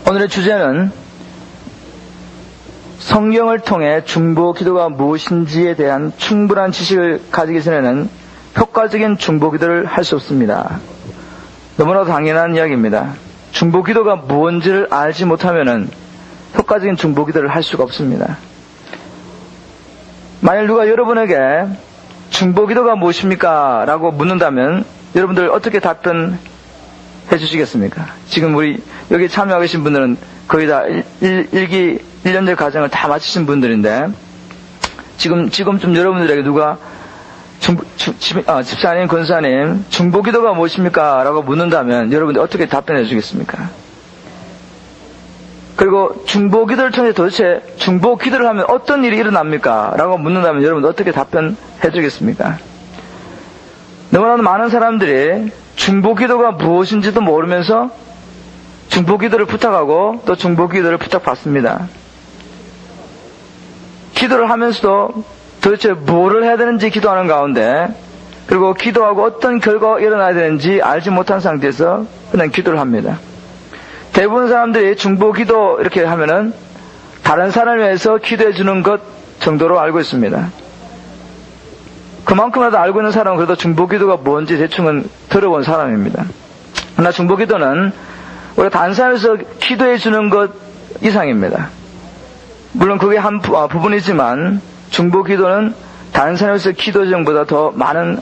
오늘의 주제는 성경을 통해 중보 기도가 무엇인지에 대한 충분한 지식을 가지기 전에는 효과적인 중보 기도를 할 수 없습니다. 너무나도 당연한 이야기입니다. 중보 기도가 무엇인지를 알지 못하면은 효과적인 중보 기도를 할 수가 없습니다. 만일 누가 여러분에게 중보 기도가 무엇입니까? 라고 묻는다면 여러분들 어떻게 답변해 주시겠습니까? 지금 우리 여기 참여하고 계신 분들은 거의 다 1년제 과정을 다 마치신 분들인데 지금쯤 여러분들에게 누가 집사님, 권사님, 중보 기도가 무엇입니까? 라고 묻는다면 여러분들 어떻게 답변해 주겠습니까? 그리고 중보 기도를 통해 도대체 중보 기도를 하면 어떤 일이 일어납니까? 라고 묻는다면 여러분들 어떻게 답변해 주겠습니까? 너무나도 많은 사람들이 중보 기도가 무엇인지도 모르면서 중보 기도를 부탁하고 또 중보 기도를 부탁받습니다. 기도를 하면서도 도대체 뭐를 해야 되는지 기도하는 가운데 그리고 기도하고 어떤 결과가 일어나야 되는지 알지 못한 상태에서 그냥 기도를 합니다. 대부분 사람들이 중보 기도 이렇게 하면은 다른 사람을 위해서 기도해 주는 것 정도로 알고 있습니다. 그만큼이라도 알고 있는 사람은 그래도 중보 기도가 뭔지 대충은 들어본 사람입니다. 그러나 중보 기도는 우리가 다른 사람에서 기도해 주는 것 이상입니다. 물론 그게 한 부분이지만 중보 기도는 다른 사람에서 기도 정보다 더 많은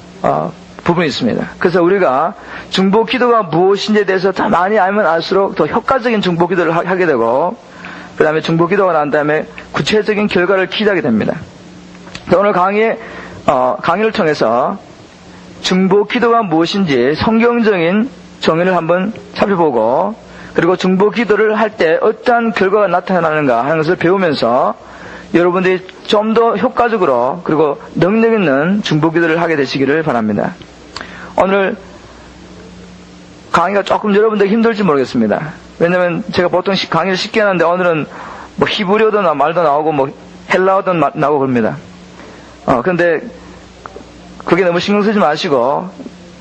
부분이 있습니다. 그래서 우리가 중보 기도가 무엇인지에 대해서 더 많이 알면 알수록 더 효과적인 중보 기도를 하게 되고 그 다음에 중보 기도가 난 다음에 구체적인 결과를 기대하게 됩니다. 오늘 강의를 통해서 중보 기도가 무엇인지 성경적인 정의를 한번 살펴보고 그리고 중보 기도를 할 때 어떠한 결과가 나타나는가 하는 것을 배우면서 여러분들이 좀 더 효과적으로 그리고 능력 있는 중보 기도를 하게 되시기를 바랍니다. 오늘 강의가 조금 여러분들 힘들지 모르겠습니다. 왜냐면 제가 보통 강의를 쉽게 하는데 오늘은 뭐 히브리어도 말도 나오고 뭐 헬라어도 나오고 그럽니다. 근데 그게 너무 신경 쓰지 마시고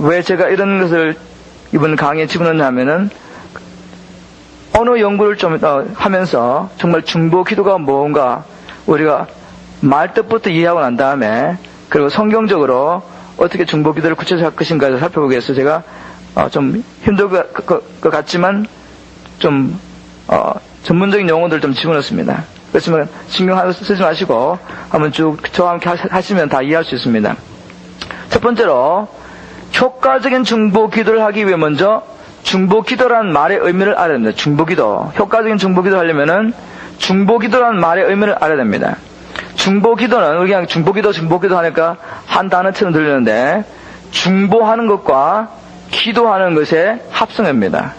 왜 제가 이런 것을 이번 강의에 집어넣냐 하면은 언어 연구를 좀 하면서 정말 중보 기도가 뭔가 우리가 말뜻부터 이해하고 난 다음에 그리고 성경적으로 어떻게 중보 기도를 구체적으로 할 것인가를 살펴보기 위해서 제가 좀 힘들 것 같지만 좀 전문적인 용어들 좀 집어넣습니다. 그렇지만 신경 쓰지 마시고 한번 쭉 저와 함께 하시면 다 이해할 수 있습니다. 첫 번째로 효과적인 중보 기도를 하기 위해 먼저 중보 기도라는 말의 의미를 알아야 됩니다. 중보 기도. 효과적인 중보 기도를 하려면은 중보 기도라는 말의 의미를 알아야 됩니다. 중보 기도는 우리 그냥 중보 기도 하니까 한 단어처럼 들리는데 중보하는 것과 기도하는 것의 합성어입니다.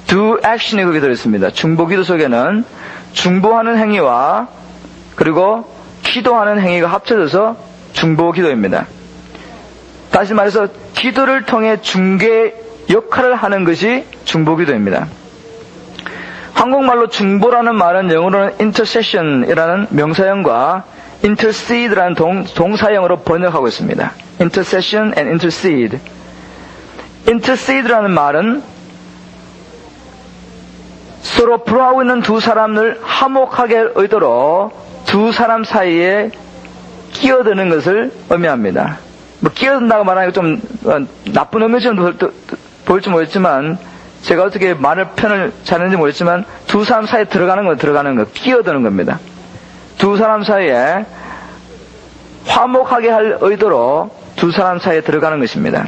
do action이 거기 들어있습니다. 중보 기도 속에는 중보하는 행위와 그리고 기도하는 행위가 합쳐져서 중보 기도입니다. 다시 말해서 기도를 통해 중개 역할을 하는 것이 중보 기도입니다. 한국말로 중보라는 말은 영어로는 intercession이라는 명사형과 intercede라는 동사형으로 번역하고 있습니다. intercession and intercede. intercede라는 말은 서로 불화하고 있는 두 사람을 화목하게 할 의도로 두 사람 사이에 끼어드는 것을 의미합니다. 뭐 끼어든다고 말하니까 좀 나쁜 의미처럼 보일지 모르겠지만 제가 어떻게 말을 편을 잘했는지 모르겠지만 두 사람 사이에 들어가는 거, 끼어드는 겁니다. 두 사람 사이에 화목하게 할 의도로 두 사람 사이에 들어가는 것입니다.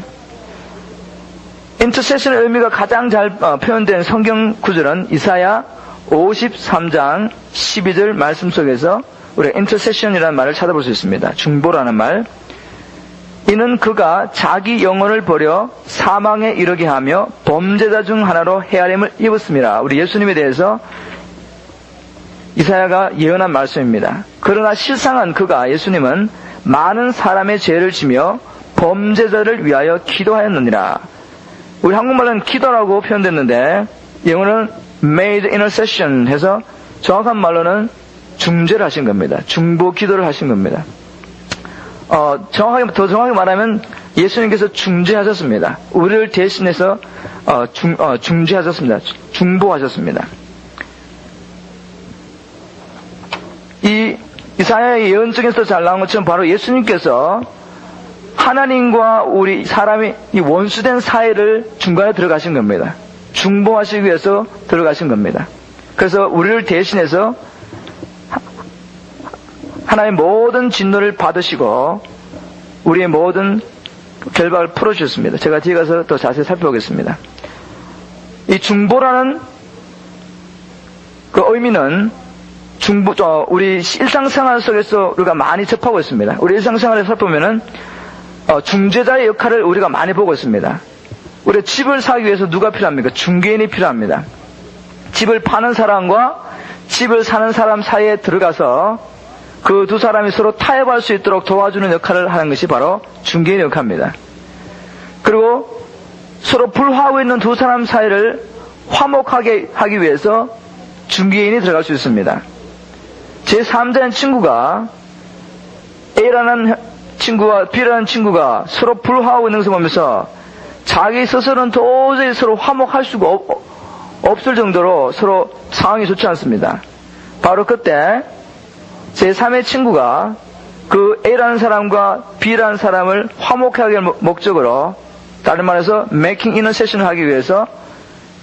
인터세션의 의미가 가장 잘 표현된 성경 구절은 이사야 53장 12절 말씀 속에서 우리가 인터세션이라는 말을 찾아볼 수 있습니다. 중보라는 말. 이는 그가 자기 영혼을 버려 사망에 이르게 하며 범죄자 중 하나로 헤아림을 입었습니다. 우리 예수님에 대해서 이사야가 예언한 말씀입니다. 그러나 실상은 예수님은 많은 사람의 죄를 지며 범죄자를 위하여 기도하였느니라. 우리 한국말은 기도라고 표현됐는데 영어는 made intercession 해서 정확한 말로는 중재를 하신 겁니다. 중보 기도를 하신 겁니다. 더 정확하게 말하면 예수님께서 중재하셨습니다. 우리를 대신해서 중재하셨습니다. 중보하셨습니다. 이 이사야의 예언 중에서 잘 나온 것처럼 바로 예수님께서 하나님과 우리 사람이 이 원수된 사이를 중간에 들어가신 겁니다. 중보하시기 위해서 들어가신 겁니다. 그래서 우리를 대신해서 하나님의 모든 진노를 받으시고 우리의 모든 결박을 풀어주셨습니다. 제가 뒤에 가서 더 자세히 살펴보겠습니다. 이 중보라는 그 의미는 우리 일상생활 속에서 우리가 많이 접하고 있습니다. 우리 일상생활에서 살펴보면은 중재자의 역할을 우리가 많이 보고 있습니다. 우리가 집을 사기 위해서 누가 필요합니까? 중개인이 필요합니다. 집을 파는 사람과 집을 사는 사람 사이에 들어가서 그 두 사람이 서로 타협할 수 있도록 도와주는 역할을 하는 것이 바로 중개인의 역할입니다. 그리고 서로 불화하고 있는 두 사람 사이를 화목하게 하기 위해서 중개인이 들어갈 수 있습니다. 제 3자인 친구가 A라는 친구와 B라는 친구가 서로 불화하고 있는 것을 보면서 자기 스스로는 도저히 서로 화목할 수가 없을 정도로 서로 상황이 좋지 않습니다. 바로 그때 제3의 친구가 그 A라는 사람과 B라는 사람을 화목하게 할 목적으로, 다른 말해서 making intercession을 하기 위해서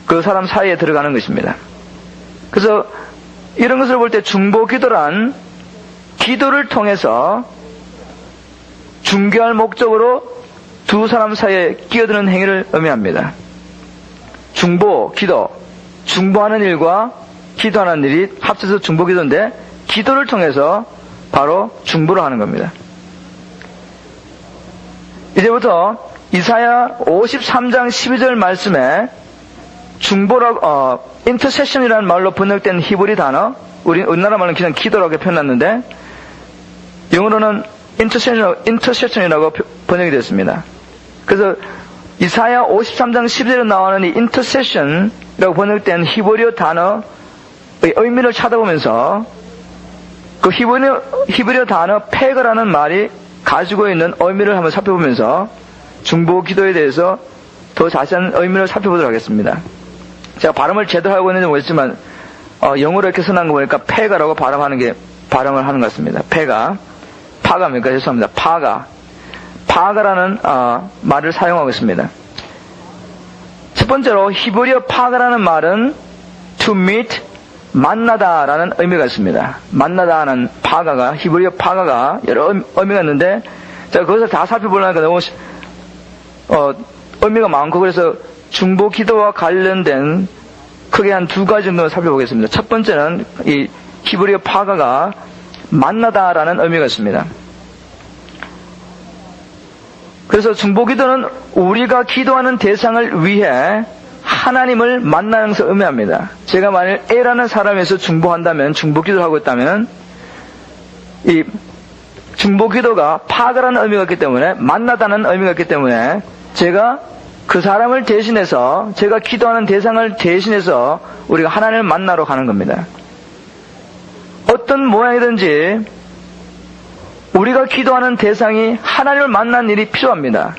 그 사람 사이에 들어가는 것입니다. 그래서 이런 것을 볼 때 중보 기도란 기도를 통해서 중개할 목적으로 두 사람 사이에 끼어드는 행위를 의미합니다. 중보, 기도, 중보하는 일과 기도하는 일이 합쳐서 중보 기도인데, 기도를 통해서 바로 중보를 하는 겁니다. 이제부터 이사야 53장 12절 말씀에 중보라고 intercession이라는 말로 번역된 히브리 단어, 우리나라 말로는 그냥 기도라고 표현했는데 영어로는 intercession이라고 번역이 됐습니다. 그래서 이사야 53장 12절에 나오는 이 intercession이라고 번역된 히브리어 단어의 의미를 찾아보면서 그 히브리어 단어 페가라는 말이 가지고 있는 의미를 한번 살펴보면서 중보 기도에 대해서 더 자세한 의미를 살펴보도록 하겠습니다. 제가 발음을 제대로 하고 있는지 모르겠지만 영어로 이렇게 써놓은 거 보니까 페가라고 발음을 하는 것 같습니다. 페가, 파가입니까? 죄송합니다. 파가라는 말을 사용하고 있습니다. 첫 번째로 히브리어 파가라는 말은 to meet, 만나다라는 의미가 있습니다. 만나다는 파가가, 히브리어 파가가 여러 의미가 있는데 제가 그것을 다 살펴보려니까 너무 의미가 많고, 그래서 중보 기도와 관련된 크게 한 두 가지 정도 살펴보겠습니다. 첫 번째는 이 히브리어 파가가 만나다라는 의미가 있습니다. 그래서 중보 기도는 우리가 기도하는 대상을 위해 하나님을 만나는 것을 의미합니다. 제가 만일 A라는 사람에서 중보한다면, 중보 기도를 하고 있다면 이 중보 기도가 파가라는 의미가 있기 때문에, 만나다는 의미가 있기 때문에 제가 그 사람을 대신해서, 제가 기도하는 대상을 대신해서 우리가 하나님을 만나러 가는 겁니다. 어떤 모양이든지 우리가 기도하는 대상이 하나님을 만나는 일이 필요합니다.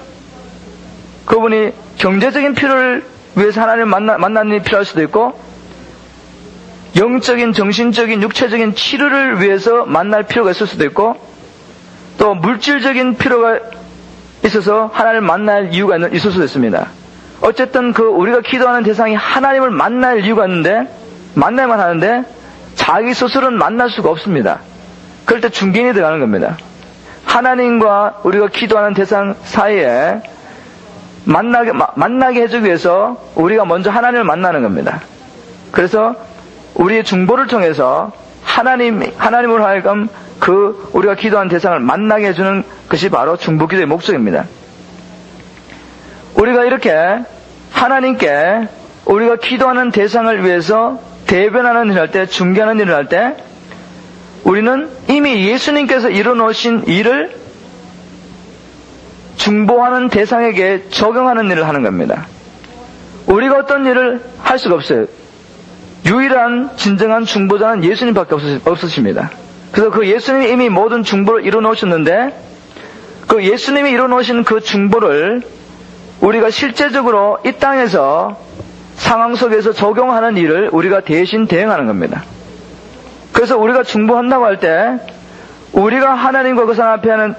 그분이 경제적인 필요를 위해서 하나님을 만나는 일이 필요할 수도 있고, 영적인, 정신적인, 육체적인 치료를 위해서 만날 필요가 있을 수도 있고, 또 물질적인 필요가 있어서 하나님을 만날 이유가 있을 수도 있습니다. 어쨌든 우리가 기도하는 대상이 하나님을 만날 이유가 있는데, 만나야만 하는데 자기 스스로는 만날 수가 없습니다. 그럴 때 중개인이 들어가는 겁니다. 하나님과 우리가 기도하는 대상 사이에 만나게 해주기 위해서 우리가 먼저 하나님을 만나는 겁니다. 그래서 우리의 중보를 통해서 하나님으로 하여금 우리가 기도한 대상을 만나게 해주는 것이 바로 중보 기도의 목적입니다. 우리가 이렇게 하나님께 우리가 기도하는 대상을 위해서 대변하는 일을 할 때, 중개하는 일을 할 때, 우리는 이미 예수님께서 이뤄놓으신 일을 중보하는 대상에게 적용하는 일을 하는 겁니다. 우리가 어떤 일을 할 수가 없어요. 유일한 진정한 중보자는 예수님밖에 없으십니다. 그래서 그 예수님이 이미 모든 중보를 이뤄놓으셨는데, 그 예수님이 이뤄놓으신 그 중보를 우리가 실제적으로 이 땅에서 상황 속에서 적용하는 일을 우리가 대신 대행하는 겁니다. 그래서 우리가 중보한다고 할 때 우리가 하나님과 그 사람 앞에 하는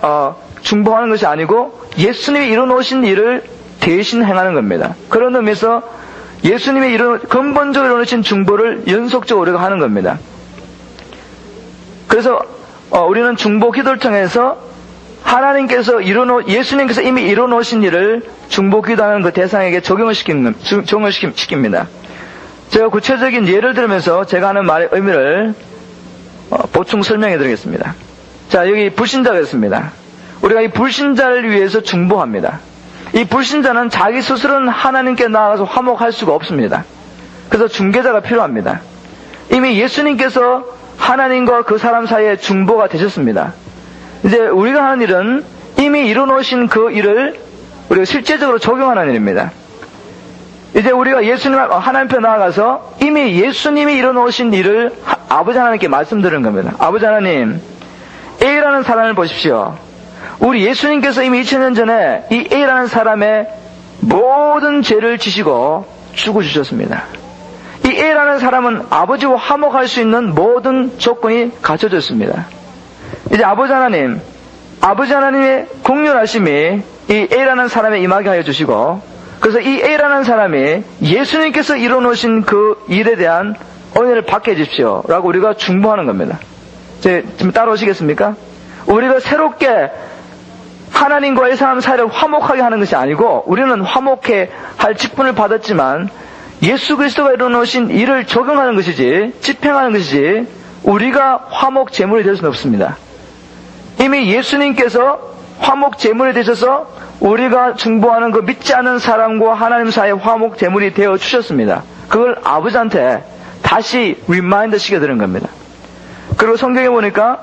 중보하는 것이 아니고 예수님이 이뤄놓으신 일을 대신 행하는 겁니다. 그런 의미에서 예수님이 근본적으로 이뤄놓으신 중보를 연속적으로 우리가 하는 겁니다. 그래서 우리는 중보 기도를 통해서 예수님께서 이미 이뤄놓으신 일을 중보 기도하는 그 대상에게 적용을 시킵니다. 제가 구체적인 예를 들면서 제가 하는 말의 의미를 보충 설명해 드리겠습니다. 자, 여기 불신자가 있습니다. 우리가 이 불신자를 위해서 중보합니다. 이 불신자는 자기 스스로는 하나님께 나아가서 화목할 수가 없습니다. 그래서 중개자가 필요합니다. 이미 예수님께서 하나님과 그 사람 사이에 중보가 되셨습니다. 이제 우리가 하는 일은 이미 이뤄놓으신 그 일을 우리가 실제적으로 적용하는 일입니다. 이제 우리가 하나님 앞에 나아가서 이미 예수님이 이뤄놓으신 일을 아버지 하나님께 말씀드리는 겁니다. 아버지 하나님, A라는 사람을 보십시오. 우리 예수님께서 이미 2000년 전에 이 A라는 사람의 모든 죄를 지시고 죽어주셨습니다. 이 A라는 사람은 아버지와 화목할 수 있는 모든 조건이 갖춰져 있습니다. 이제 아버지 하나님의 긍휼하심이 이 A라는 사람에 임하게 하여 주시고, 그래서 이 A라는 사람이 예수님께서 이뤄놓으신 그 일에 대한 은혜를 받게 해주십시오 라고 우리가 중보하는 겁니다. 지금 따라오시겠습니까? 우리가 새롭게 하나님과 이 사람 사이를 화목하게 하는 것이 아니고, 우리는 화목해 할 직분을 받았지만 예수 그리스도가 이뤄놓으신 일을 적용하는 것이지, 집행하는 것이지, 우리가 화목 제물이 될 수는 없습니다. 이미 예수님께서 화목 제물이 되셔서 우리가 중보하는 그 믿지 않는 사람과 하나님 사이의 화목 제물이 되어 주셨습니다. 그걸 아버지한테 다시 리마인드 시켜드리는 겁니다. 그리고 성경에 보니까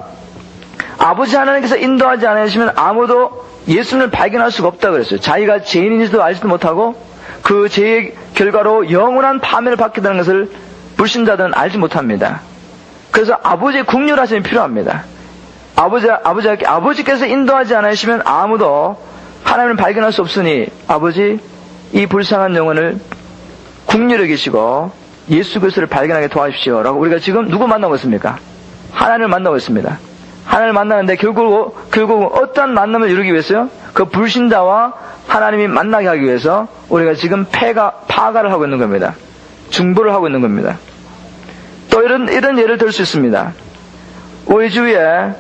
아버지 하나님께서 인도하지 않으시면 아무도 예수님을 발견할 수가 없다고 그랬어요. 자기가 죄인인지도 알지도 못하고 그 죄의 결과로 영원한 파멸을 받게 되는 것을 불신자들은 알지 못합니다. 그래서 아버지의 긍휼하심이 필요합니다. 아버지께서 인도하지 않으시면 아무도 하나님을 발견할 수 없으니, 아버지, 이 불쌍한 영혼을 긍휼히 계시고 예수 그리스도를 발견하게 도와주십시오 라고 우리가 지금 누구 만나고 있습니까? 하나님을 만나고 있습니다. 하나님을 만나는데 결국 어떤 만남을 이루기 위해서요? 그 불신자와 하나님이 만나게 하기 위해서 우리가 지금 파가를 하고 있는 겁니다. 중보를 하고 있는 겁니다. 또 이런 예를 들 수 있습니다. 우리 주위에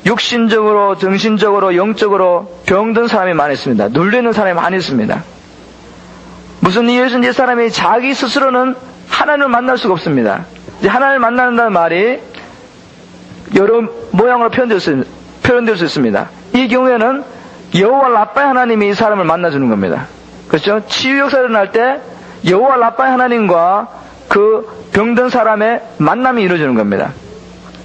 육신적으로, 정신적으로, 영적으로 병든 사람이 많이 있습니다. 눌리는 사람이 많이 있습니다. 무슨 이유에서 이 사람이 자기 스스로는 하나님을 만날 수가 없습니다. 이제 하나님을 만난다는 말이 여러 모양으로 표현될 수 있습니다. 이 경우에는 여호와 라파의 하나님이 이 사람을 만나주는 겁니다. 그렇죠? 치유 역사가 일어날 때 여호와 라파의 하나님과 그 병든 사람의 만남이 이루어지는 겁니다.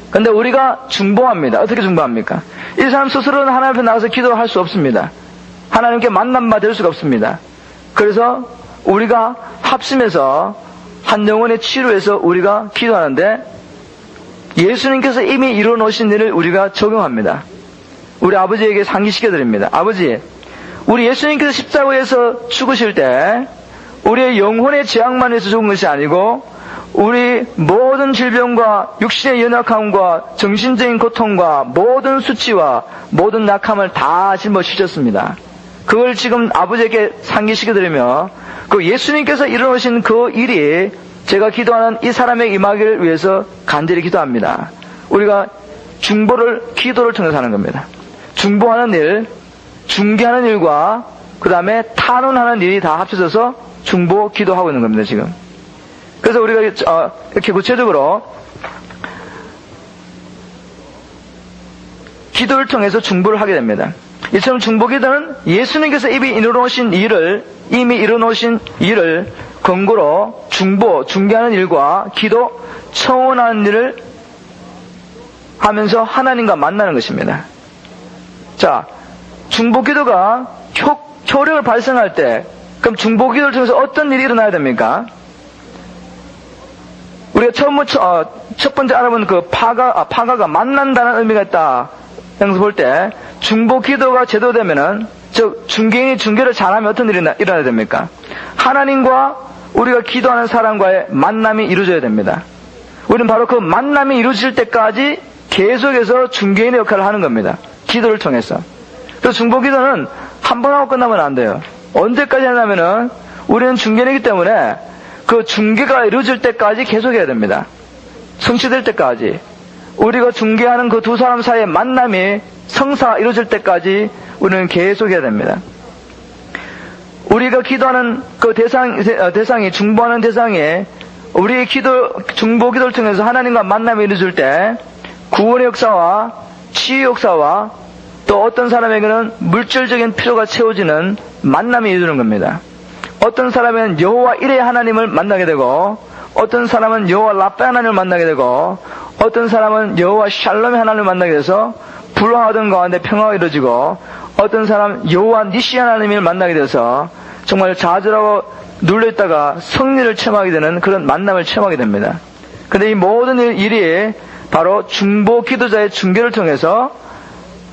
근데 우리가 중보합니다. 어떻게 중보합니까? 이 사람 스스로는 하나님 앞에 나가서 기도할 수 없습니다. 하나님께 만남만 될 수가 없습니다. 그래서 우리가 합심해서 한 영혼의 치료에서 우리가 기도하는데, 예수님께서 이미 이뤄놓으신 일을 우리가 적용합니다. 우리 아버지에게 상기시켜드립니다. 아버지, 우리 예수님께서 십자가에서 죽으실 때 우리의 영혼의 죄악만 해서 죽은 것이 아니고 우리 모든 질병과 육신의 연약함과 정신적인 고통과 모든 수치와 모든 약함을 다 짊어지셨습니다. 그걸 지금 아버지에게 상기시켜드리며, 그 예수님께서 이뤄놓으신 그 일이 제가 기도하는 이 사람의 임하기를 위해서 간절히 기도합니다. 우리가 기도를 통해서 하는 겁니다. 중보하는 일, 중개하는 일과 그 다음에 탄원하는 일이 다 합쳐져서 중보 기도하고 있는 겁니다, 지금. 그래서 우리가 이렇게 구체적으로 기도를 통해서 중보를 하게 됩니다. 이처럼 중보 기도는 예수님께서 이미 이뤄놓으신 일을 근거로 중개하는 일과 기도, 청원하는 일을 하면서 하나님과 만나는 것입니다. 자, 중보 기도가 효력을 발생할 때, 그럼 중보 기도를 통해서 어떤 일이 일어나야 됩니까? 우리가 첫 번째 알아본 그 파가가 만난다는 의미가 있다. 여기서 볼 때, 중보 기도가 제도되면은, 즉, 중개인이 중개를 잘하면 어떤 일이 일어나야 됩니까? 하나님과 우리가 기도하는 사람과의 만남이 이루어져야 됩니다. 우리는 바로 그 만남이 이루어질 때까지 계속해서 중개인의 역할을 하는 겁니다. 기도를 통해서. 그래서 중보기도는 한 번 하고 끝나면 안 돼요. 언제까지 하냐면은 우리는 중개인이기 때문에 그 중개가 이루어질 때까지 계속해야 됩니다. 성취될 때까지. 우리가 중개하는 그 두 사람 사이의 만남이 성사가 이루어질 때까지 우리는 계속해야 됩니다. 우리가 기도하는 그 대상이, 중보하는 대상이 우리의 중보 기도를 통해서 하나님과 만남이 이루어질 때 구원의 역사와 치유의 역사와 또 어떤 사람에게는 물질적인 필요가 채워지는 만남이 이루어지는 겁니다. 어떤 사람은 여호와 이레 하나님을 만나게 되고, 어떤 사람은 여호와 라파 하나님을 만나게 되고, 어떤 사람은 여호와 샬롬의 하나님을 만나게 돼서 불화하던 가운데 평화가 이루어지고, 어떤 사람은 여호와 니시 하나님을 만나게 돼서 정말 좌절하고 눌려있다가 승리를 체험하게 되는 그런 만남을 체험하게 됩니다. 근데 이 모든 일이 바로 중보 기도자의 중개를 통해서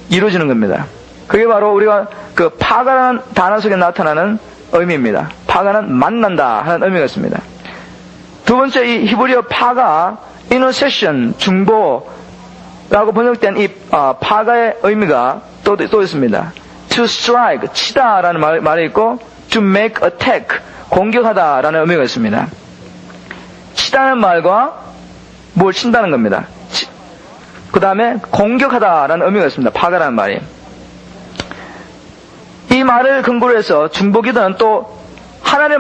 이루어지는 겁니다. 그게 바로 우리가 그 파가라는 단어 속에 나타나는 의미입니다. 파가는 만난다 하는 의미가 있습니다. 두 번째, 이 히브리어 파가 intercession, 중보라고 번역된 이 파가의 의미가 또 있습니다. to strike, 치다라는 말이 있고, to make attack, 공격하다라는 의미가 있습니다. 치다는 말과 뭘 친다는 겁니다. 그 다음에 공격하다라는 의미가 있습니다. 파가라는 말이. 이 말을 근거로 해서 중보기도는 또 하나님을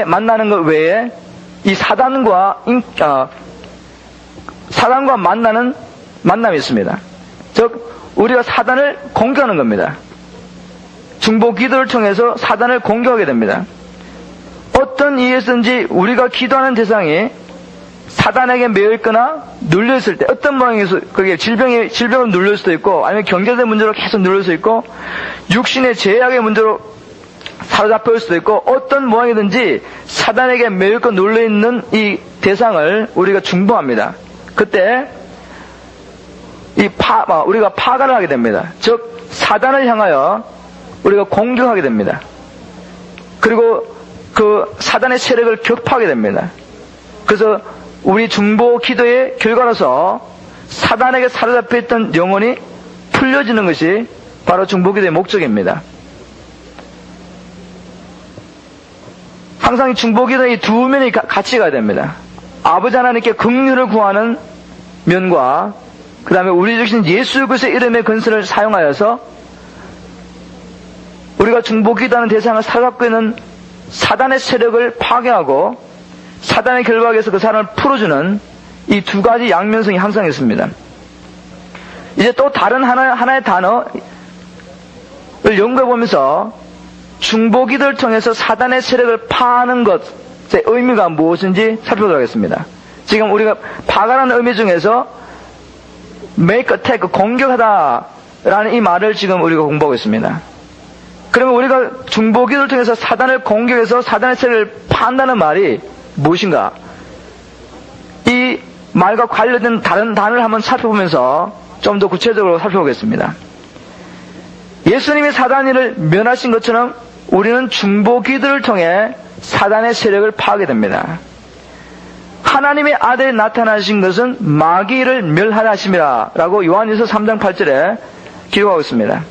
만나는 것 외에 이 사단과 만나는 만남이 있습니다. 즉 우리가 사단을 공격하는 겁니다. 중보기도를 통해서 사단을 공격하게 됩니다. 어떤 이유에서든지 우리가 기도하는 대상이 사단에게 매여있거나 눌려있을 때, 어떤 모양에서 그게 질병으로 눌릴 수도 있고, 아니면 경제적 문제로 계속 눌릴 수도 있고, 육신의 제약의 문제로 사로잡힐 수도 있고, 어떤 모양이든지 사단에게 매여있고 눌려있는 이 대상을 우리가 중보합니다. 그때 우리가 파가를 하게 됩니다. 즉 사단을 향하여 우리가 공격하게 됩니다. 그리고 그 사단의 세력을 격파하게 됩니다. 그래서 우리 중보 기도의 결과로서 사단에게 사로잡혀 있던 영혼이 풀려지는 것이 바로 중보 기도의 목적입니다. 항상 중보 기도의 두 면이 같이 가야 됩니다. 아버지 하나님께 긍휼을 구하는 면과 그 다음에 우리 주신 예수 그리스도의 이름의 근세를 사용하여서 우리가 중보 기도하는 대상을 사로잡고 있는 사단의 세력을 파괴하고 사단의 결박에서 그 사람을 풀어주는 이 두 가지 양면성이 항상 있습니다. 이제 또 다른 하나의 단어를 연구해보면서 중보기도를 통해서 사단의 세력을 파하는 것의 의미가 무엇인지 살펴보도록 하겠습니다. 지금 우리가 파가라는 의미 중에서 make attack, 공격하다라는 이 말을 지금 우리가 공부하고 있습니다. 그러면 우리가 중보기도를 통해서 사단을 공격해서 사단의 세력을 파한다는 말이 무엇인가? 이 말과 관련된 다른 단어를 한번 살펴보면서 좀 더 구체적으로 살펴보겠습니다. 예수님이 사단을 멸하신 것처럼 우리는 중보기도를 통해 사단의 세력을 파하게 됩니다. 하나님의 아들이 나타나신 것은 마귀를 멸하라 하심이라 라고 요한일서 3장 8절에 기록하고 있습니다.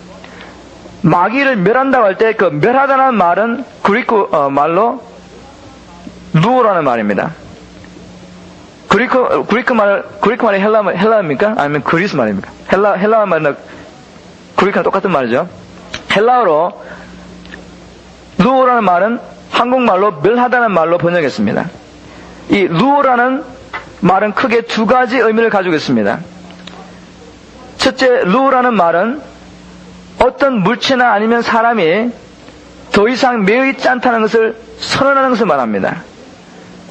마귀를 멸한다고 할 때 그 멸하다는 말은 그리크 말로 루어라는 말입니다. 그리크 말이 헬라어입니까? 아니면 그리스 말입니까? 헬라어 말이나 그리크랑 똑같은 말이죠. 헬라어로 루어라는 말은 한국말로 멸하다는 말로 번역했습니다. 이 루어라는 말은 크게 두 가지 의미를 가지고 있습니다. 첫째, 루어라는 말은 어떤 물체나 아니면 사람이 더 이상 매여있지 않다는 것을 선언하는 것을 말합니다.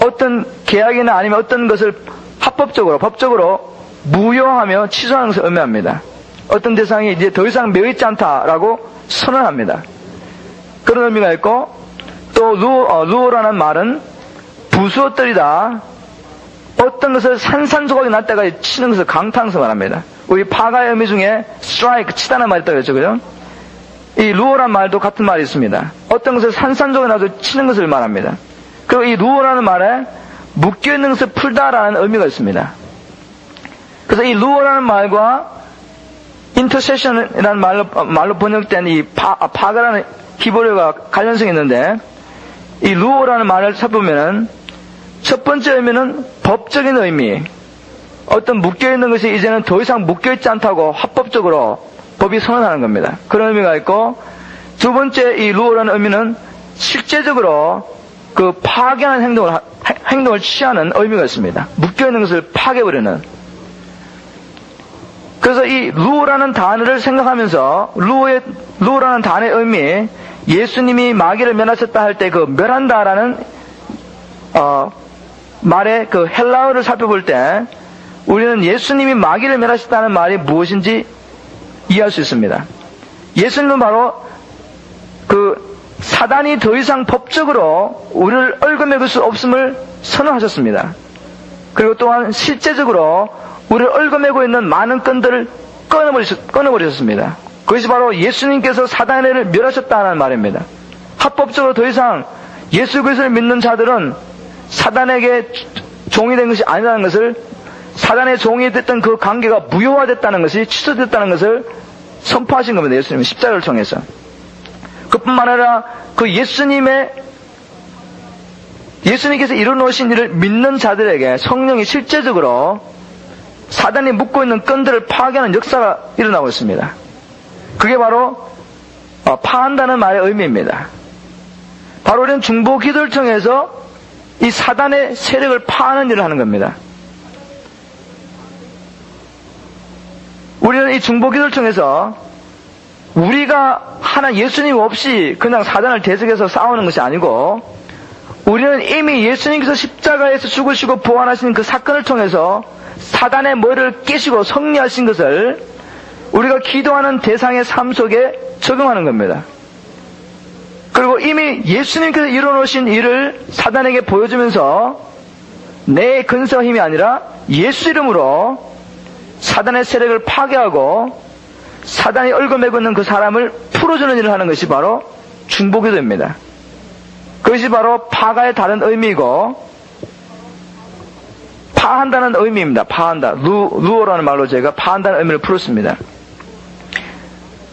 어떤 계약이나 아니면 어떤 것을 법적으로 무효하며 취소하는 것을 의미합니다. 어떤 대상이 이제 더 이상 매여있지 않다라고 선언합니다. 그런 의미가 있고, 또 루어라는 말은 부수어떨이다. 어떤 것을 산산조각이 날 때까지 치는 것을 강타하는 것을 말합니다. 우리 파가의 의미 중에 strike, 치다는 말이 있다고 했죠, 그죠? 이 루어라는 말도 같은 말이 있습니다. 어떤 것을 산산조각이 나서 치는 것을 말합니다. 그리고 이 루어라는 말에 묶여있는 것을 풀다라는 의미가 있습니다. 그래서 이 루어라는 말과 intercession이라는 말로 번역된 이 파가라는 히브리어가 관련성이 있는데, 이 루어라는 말을 살펴보면은 첫 번째 의미는 법적인 의미, 어떤 묶여있는 것이 이제는 더 이상 묶여있지 않다고 합법적으로 법이 선언하는 겁니다. 그런 의미가 있고, 두 번째 이 루어라는 의미는 실제적으로 그 파괴하는 행동을 취하는 의미가 있습니다. 묶여있는 것을 파괴해버리는. 그래서 이 루어라는 단어를 생각하면서 루어라는 단어의 의미, 예수님이 마귀를 멸하셨다 할 때 그 멸한다라는 말의 그 헬라어를 살펴볼 때 우리는 예수님이 마귀를 멸하셨다는 말이 무엇인지 이해할 수 있습니다. 예수님은 바로 그 사단이 더 이상 법적으로 우리를 얽어매길 수 없음을 선언하셨습니다. 그리고 또한 실제적으로 우리를 얽어매고 있는 많은 끈들을 끊어버리셨습니다. 그것이 바로 예수님께서 사단을 멸하셨다는 말입니다. 합법적으로 더 이상 예수 그리스도를 믿는 자들은 사단에게 종이 된 것이 아니라는 것을, 사단의 종이 됐던 그 관계가 무효화됐다는 것이, 취소됐다는 것을 선포하신 겁니다. 예수님은 십자가를 통해서. 그뿐만 아니라 그 예수님께서 이루어놓으신 일을 믿는 자들에게 성령이 실제적으로 사단이 묶고 있는 끈들을 파괴하는 역사가 일어나고 있습니다. 그게 바로 파한다는 말의 의미입니다. 바로 우리는 중보 기도를 통해서 이 사단의 세력을 파하는 일을 하는 겁니다. 우리는 이 중보 기도를 통해서 우리가 예수님 없이 그냥 사단을 대적해서 싸우는 것이 아니고, 우리는 이미 예수님께서 십자가에서 죽으시고 부활하신 그 사건을 통해서 사단의 머리를 깨시고 승리하신 것을 우리가 기도하는 대상의 삶 속에 적용하는 겁니다. 그리고 이미 예수님께서 이뤄놓으신 일을 사단에게 보여주면서 내 근사와 힘이 아니라 예수 이름으로 사단의 세력을 파괴하고 사단이 얽어매고 있는 그 사람을 풀어주는 일을 하는 것이 바로 중보기도입니다. 그것이 바로 파가의 다른 의미이고, 파한다는 의미입니다. 파한다. 루어라는 말로 제가 파한다는 의미를 풀었습니다.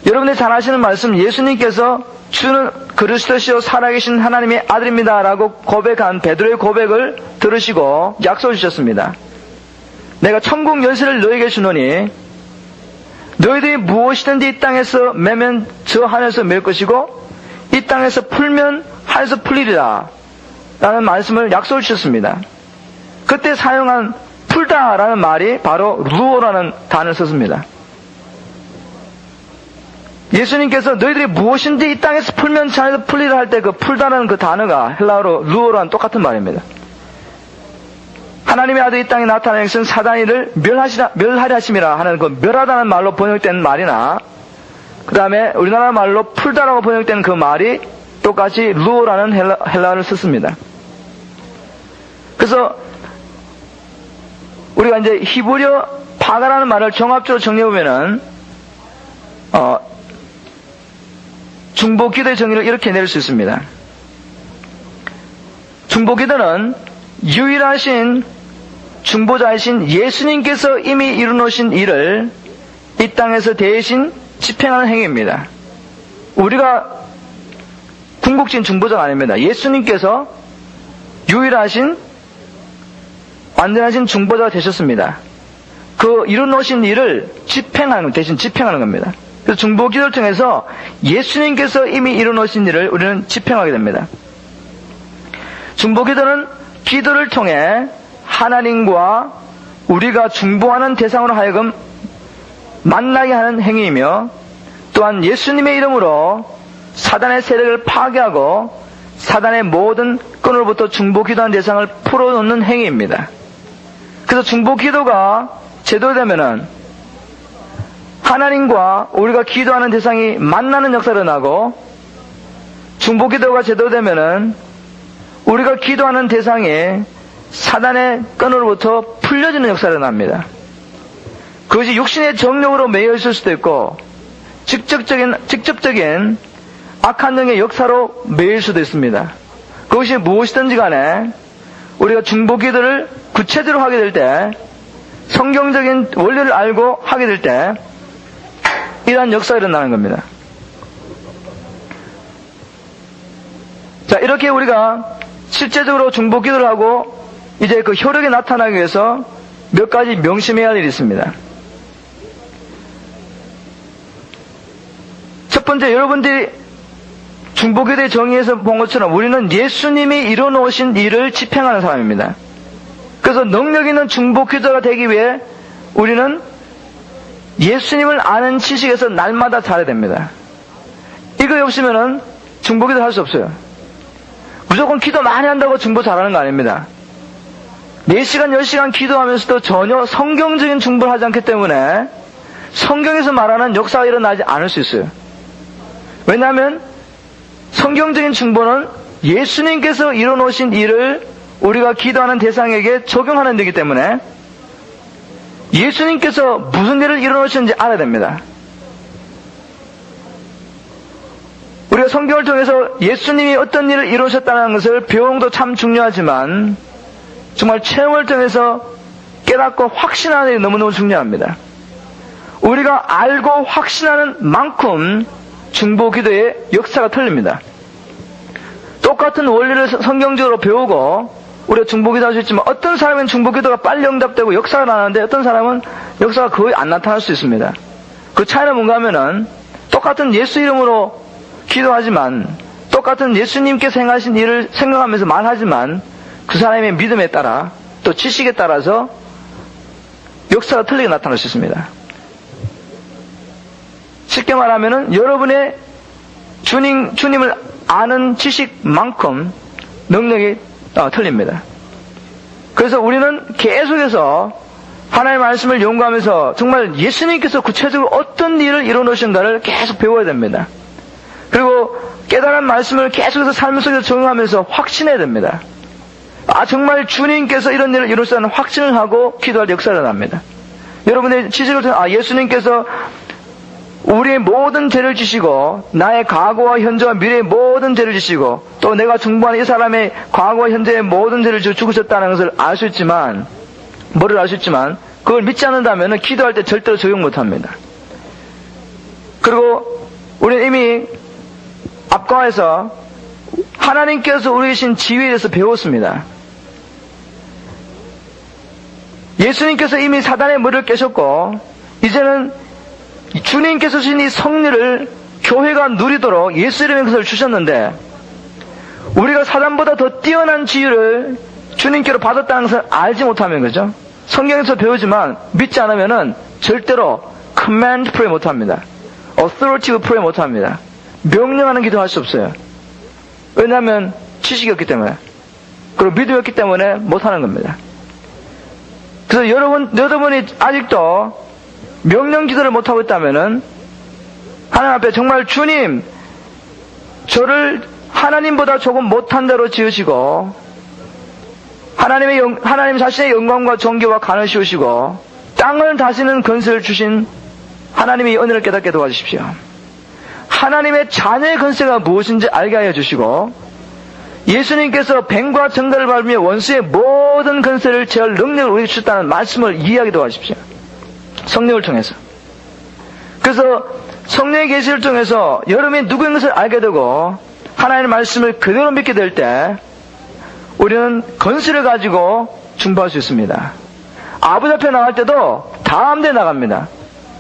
여러분들이 잘 아시는 말씀, 예수님께서 주는 그리스도시요 살아계신 하나님의 아들입니다 라고 고백한 베드로의 고백을 들으시고 약속을 주셨습니다. 내가 천국 열쇠를 너에게 주노니 너희들이 무엇이든지 이 땅에서 매면 저 하늘에서 맬 것이고 이 땅에서 풀면 하늘에서 풀리리라 라는 말씀을 약속을 주셨습니다. 그때 사용한 풀다라는 말이 바로 루어라는 단어를 썼습니다. 예수님께서 너희들이 무엇인지 이 땅에서 풀면 하늘에서 풀리리라 할 때 그 풀다라는 그 단어가 헬라어로 루어라는 똑같은 말입니다. 하나님의 아들 이 땅에 나타나는 것은 사단이를 멸하리 하심이라 하는 그 멸하다는 말로 번역된 말이나, 그 다음에 우리나라 말로 풀다라고 번역된 그 말이 똑같이 루어라는 헬라어를 썼습니다. 그래서 우리가 이제 히브리어 파가라는 말을 종합적으로 정리해보면은 중보기도의 정의를 이렇게 내릴 수 있습니다. 중보기도는 유일하신 중보자이신 예수님께서 이미 이루어놓으신 일을 이 땅에서 대신 집행하는 행위입니다. 우리가 궁극적인 중보자가 아닙니다. 예수님께서 유일하신 완전하신 중보자가 되셨습니다. 그 이루어놓으신 일을 대신 집행하는 겁니다. 그래서 중보기도를 통해서 예수님께서 이미 이루어놓으신 일을 우리는 집행하게 됩니다. 중보기도는 기도를 통해 하나님과 우리가 중보하는 대상으로 하여금 만나게 하는 행위이며, 또한 예수님의 이름으로 사단의 세력을 파괴하고 사단의 모든 끈으로부터 중보기도하는 대상을 풀어놓는 행위입니다. 그래서 중보기도가 제도되면은 하나님과 우리가 기도하는 대상이 만나는 역사를 일어나고, 중보기도가 제도되면은 우리가 기도하는 대상이 사단의 끈으로부터 풀려지는 역사를 일어납니다. 그것이 육신의 정욕으로 매여 있을 수도 있고 직접적인 악한 영의 역사로 매일 수도 있습니다. 그것이 무엇이든지 간에 우리가 중보기도를 구체적으로 하게 될 때, 성경적인 원리를 알고 하게 될 때 이러한 역사가 일어나는 겁니다. 자, 이렇게 우리가 실제적으로 중보기도를 하고 이제 그 효력이 나타나기 위해서 몇 가지 명심해야 할 일이 있습니다. 첫 번째, 여러분들이 중보기도의 정의에서 본 것처럼 우리는 예수님이 이뤄놓으신 일을 집행하는 사람입니다. 그래서 능력 있는 중보기도가 되기 위해 우리는 예수님을 아는 지식에서 날마다 자라야 됩니다. 이거 없으면은 중보기도 할 수 없어요. 무조건 기도 많이 한다고 중보 잘하는 거 아닙니다. 4시간, 10시간 기도하면서도 전혀 성경적인 중보를 하지 않기 때문에 성경에서 말하는 역사가 일어나지 않을 수 있어요. 왜냐하면 성경적인 중보는 예수님께서 이뤄놓으신 일을 우리가 기도하는 대상에게 적용하는 일이기 때문에 예수님께서 무슨 일을 이뤄놓으셨는지 알아야 됩니다. 우리가 성경을 통해서 예수님이 어떤 일을 이루셨다는 것을 배우는 것도 참 중요하지만 정말 체험을 통해서 깨닫고 확신하는 일이 너무너무 중요합니다. 우리가 알고 확신하는 만큼 중보기도의 역사가 틀립니다. 똑같은 원리를 성경적으로 배우고 우리가 중보기도 할 수 있지만 어떤 사람은 중보기도가 빨리 응답되고 역사가 나는데 어떤 사람은 역사가 거의 안 나타날 수 있습니다. 그 차이는 뭔가 하면은 똑같은 예수 이름으로 기도하지만 똑같은 예수님께서 행하신 일을 생각하면서 말하지만 그 사람의 믿음에 따라 또 지식에 따라서 역사가 틀리게 나타날 수 있습니다. 쉽게 말하면은 여러분의 주님을 아는 지식만큼 능력이 틀립니다. 그래서 우리는 계속해서 하나님의 말씀을 연구하면서 정말 예수님께서 구체적으로 어떤 일을 이뤄놓으신가를 계속 배워야 됩니다. 그리고 깨달은 말씀을 계속해서 삶 속에서 적용하면서 확신해야 됩니다. 정말 주님께서 이런 일을 이루셨다는 확신을 하고 기도할 역사가 일어납니다. 여러분의 지식을 통해 예수님께서 우리의 모든 죄를 지시고 나의 과거와 현재와 미래의 모든 죄를 지시고 또 내가 중보하는 이 사람의 과거와 현재의 모든 죄를 지고 죽으셨다는 것을 알 수 있지만 뭐를 알 수 있지만 그걸 믿지 않는다면 기도할 때 절대로 적용 못합니다. 그리고 우리는 이미 앞과에서 하나님께서 우리 계신 지위에 대해서 배웠습니다. 예수님께서 이미 사단의 머리를 깨셨고 이제는 주님께서 주신 이 성리를 교회가 누리도록 예수 이름의 것을 주셨는데 우리가 사단보다 더 뛰어난 지위를 주님께로 받았다는 것을 알지 못하면 그죠? 성경에서 배우지만 믿지 않으면은 절대로 command pray 못합니다. authoritative pray 못합니다. 명령하는 기도 할 수 없어요. 왜냐하면 지식이 없기 때문에 그리고 믿음이 없기 때문에 못하는 겁니다. 그래서 여러분이 아직도 명령 기도를 못하고 있다면은 하나님 앞에 정말 주님 저를 하나님보다 조금 못한 대로 지으시고 하나님 자신의 영광과 존귀와 간을 씌우시고 땅을 다스리는 건설을 주신 하나님의 은혜를 깨닫게 도와주십시오. 하나님의 자녀의 건세가 무엇인지 알게 하여 주시고 예수님께서 뱀과 정갈을 밟으며 원수의 모든 건세를 제할 능력을 우리에게 주셨다는 말씀을 이해하게 도와주십시오. 성령을 통해서. 그래서 성령의 계시를 통해서 여러분이 누구인 것을 알게 되고 하나님의 말씀을 그대로 믿게 될 때 우리는 건설을 가지고 중보할 수 있습니다. 아버지 앞에 나갈 때도 다음 데 나갑니다.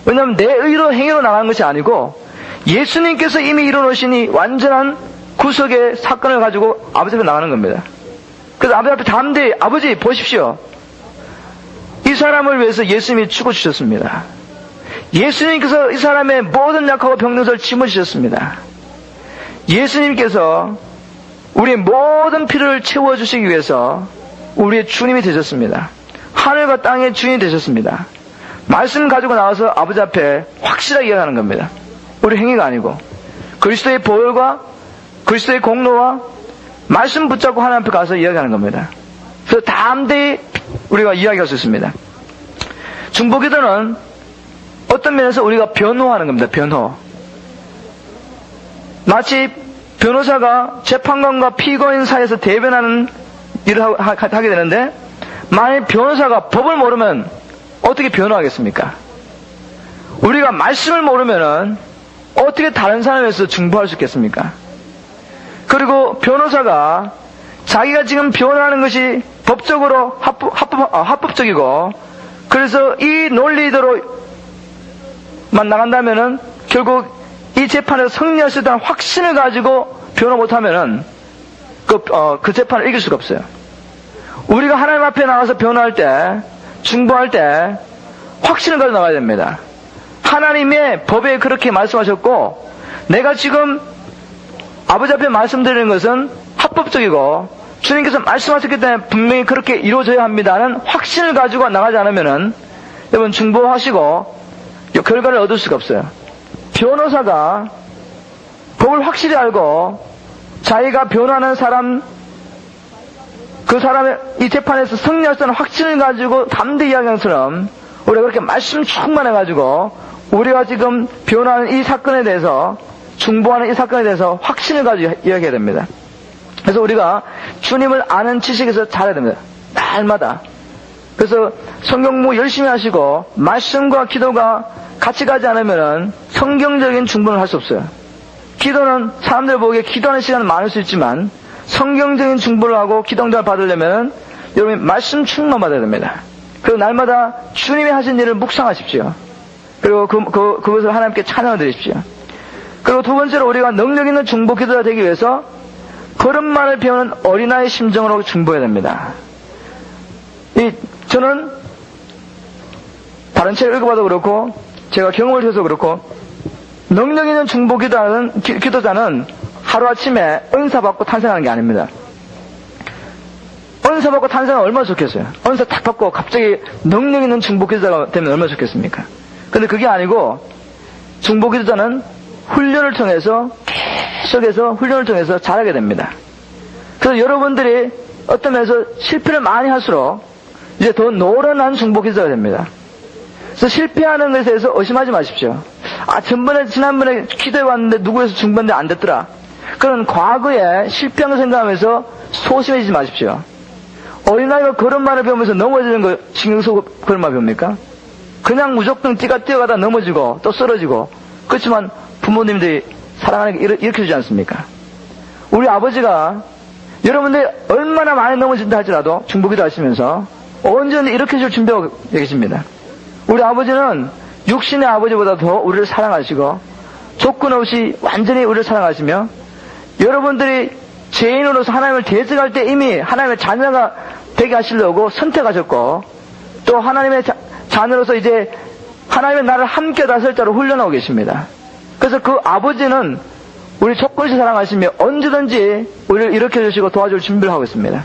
왜냐하면 내 의로 행위로 나가는 것이 아니고 예수님께서 이미 이뤄놓으신 이 완전한 구속의 사건을 가지고 아버지 앞에 나가는 겁니다. 그래서 아버지 앞에 다음 데 아버지 보십시오. 이 사람을 위해서 예수님이 죽어주셨습니다. 예수님께서 이 사람의 모든 약하고 병든것을 짊어지셨습니다. 예수님께서 우리의 모든 필요를 채워주시기 위해서 우리의 주님이 되셨습니다. 하늘과 땅의 주인이 되셨습니다. 말씀 가지고 나와서 아버지 앞에 확실하게 이야기하는 겁니다. 우리 행위가 아니고 그리스도의 보혈과 그리스도의 공로와 말씀 붙잡고 하나님 앞에 가서 이야기하는 겁니다. 그래서 담대히 우리가 이야기할 수 있습니다. 중보기도는 어떤 면에서 우리가 변호하는 겁니다. 변호. 마치 변호사가 재판관과 피고인 사이에서 대변하는 일을 하게 되는데, 만약 변호사가 법을 모르면 어떻게 변호하겠습니까? 우리가 말씀을 모르면은 어떻게 다른 사람에서 중보할 수 있겠습니까? 그리고 변호사가 자기가 지금 변호하는 것이 법적으로 합법적이고, 그래서 이 논리대로만 나간다면은 결국 이 재판에서 승리할 수 있다는 확신을 가지고 변호 못하면은 그 재판을 이길 수가 없어요. 우리가 하나님 앞에 나가서 변호할 때, 중보할 때 확신을 가지고 나가야 됩니다. 하나님의 법에 그렇게 말씀하셨고, 내가 지금 아버지 앞에 말씀드리는 것은 합법적이고 주님께서 말씀하셨기 때문에 분명히 그렇게 이루어져야 합니다는 확신을 가지고 나가지 않으면은 여러분 중보하시고 결과를 얻을 수가 없어요. 변호사가 법을 확실히 알고 자기가 변호하는 사람, 그 사람의 이 재판에서 승리할 수 있는 확신을 가지고 담대히 이야기하는 것처럼 우리가 그렇게 말씀 충만해가지고 우리가 지금 변호하는 이 사건에 대해서, 중보하는 이 사건에 대해서 확신을 가지고 이야기해야 됩니다. 그래서 우리가 주님을 아는 지식에서 잘해야 됩니다. 날마다. 그래서 성경 공부 열심히 하시고 말씀과 기도가 같이 가지 않으면은 성경적인 중보를 할 수 없어요. 기도는 사람들 보기에 기도하는 시간은 많을 수 있지만 성경적인 중보를 하고 기도응답을 받으려면 여러분이 말씀 충만 받아야 됩니다. 그리고 날마다 주님이 하신 일을 묵상하십시오. 그리고 그것을 하나님께 찬양을 드리십시오. 그리고 두 번째로 우리가 능력 있는 중보 기도가 되기 위해서 걸음마를 배우는 어린아이 심정으로 중보해야 됩니다. 저는 다른 책을 읽어봐도 그렇고 제가 경험을 해서 그렇고 능력 있는 중보 기도자는 하루아침에 은사받고 탄생하는 게 아닙니다. 은사받고 탄생하면 얼마나 좋겠어요. 은사 딱 받고 갑자기 능력 있는 중보 기도자가 되면 얼마나 좋겠습니까? 근데 그게 아니고 중보 기도자는 훈련을 통해서 계속해서 훈련을 통해서 잘하게 됩니다. 그래서 여러분들이 어떤 면에서 실패를 많이 할수록 이제 더 노련한 중보 기도자가 됩니다. 그래서 실패하는 것에 대해서 의심하지 마십시오. 지난번에 기도해 왔는데 누구에서 중보했는데 안 됐더라. 그런 과거에 실패한 거 생각하면서 소심해지지 마십시오. 어린아이가 걸음마를 배우면서 넘어지는 거 신경 쓰고 걸음마 배웁니까? 그냥 무조건 뛰어가다 넘어지고 또 쓰러지고. 그렇지만 부모님들이 사랑하는 게 일으켜주지 않습니까? 우리 아버지가 여러분들이 얼마나 많이 넘어진다 할지라도 중보기도 하시면서 언제든지 일으켜줄 준비하고 계십니다. 우리 아버지는 육신의 아버지보다 더 우리를 사랑하시고 조건 없이 완전히 우리를 사랑하시며 여러분들이 죄인으로서 하나님을 대적할 때 이미 하나님의 자녀가 되게 하시려고 선택하셨고 또 하나님의 자녀로서 이제 하나님의 나를 함께 다스릴 자로 훈련하고 계십니다. 그래서 그 아버지는 우리 조건없이 사랑하시며 언제든지 우리를 일으켜주시고 도와줄 준비를 하고 있습니다.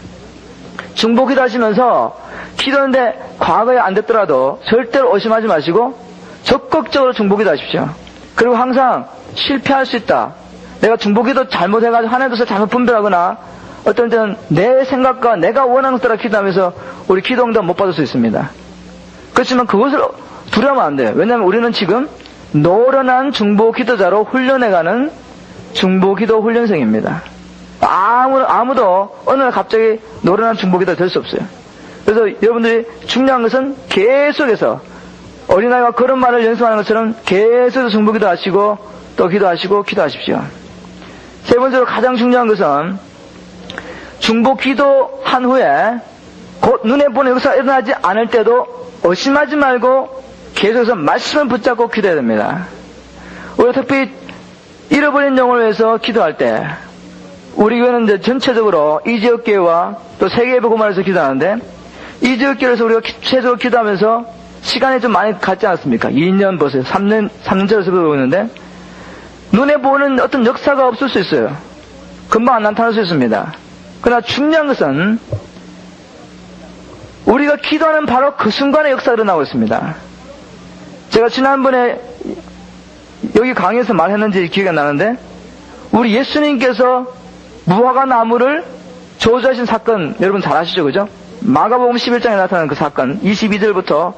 중보기도 하시면서 기도하는데 과거에 안 됐더라도 절대로 의심하지 마시고 적극적으로 중보기도 하십시오. 그리고 항상 실패할 수 있다. 내가 중보기도 잘못해가지고 하나님께서 잘못 분별하거나 어떤 때는 내 생각과 내가 원하는 것대로 기도하면서 우리 기도응답 못 받을 수 있습니다. 그렇지만 그것을 두려워하면 안 돼요. 왜냐하면 우리는 지금 노련한 중보기도자로 훈련해가는 중보기도 훈련생입니다. 아무도 어느 날 갑자기 노련한 중보기도가 될 수 없어요. 그래서 여러분들이 중요한 것은 계속해서 어린아이가 걸음마를 연습하는 것처럼 계속해서 중보기도 하시고 또 기도하시고 기도하십시오. 세 번째로 가장 중요한 것은 중보기도 한 후에 곧 눈에 보는 역사가 일어나지 않을 때도 의심하지 말고 계속해서 말씀을 붙잡고 기도해야 됩니다. 우리가 특히 잃어버린 영혼을 위해서 기도할 때 우리 교회는 이제 전체적으로 이 지역교회와 또 세계예배 고만해서 기도하는데 이 지역교회에서 우리가 최적으로 기도하면서 시간이 좀 많이 갔지 않았습니까? 2년 보세요. 3년째로 기도하고 있는데 눈에 보는 어떤 역사가 없을 수 있어요. 금방 안 나타날 수 있습니다. 그러나 중요한 것은 우리가 기도하는 바로 그 순간에 역사가 일어나고 있습니다. 제가 지난번에 여기 강의에서 말했는지 기억이 안 나는데 우리 예수님께서 무화과 나무를 저주하신 사건 여러분 잘 아시죠? 그죠? 마가복음 11장에 나타나는 그 사건 22절부터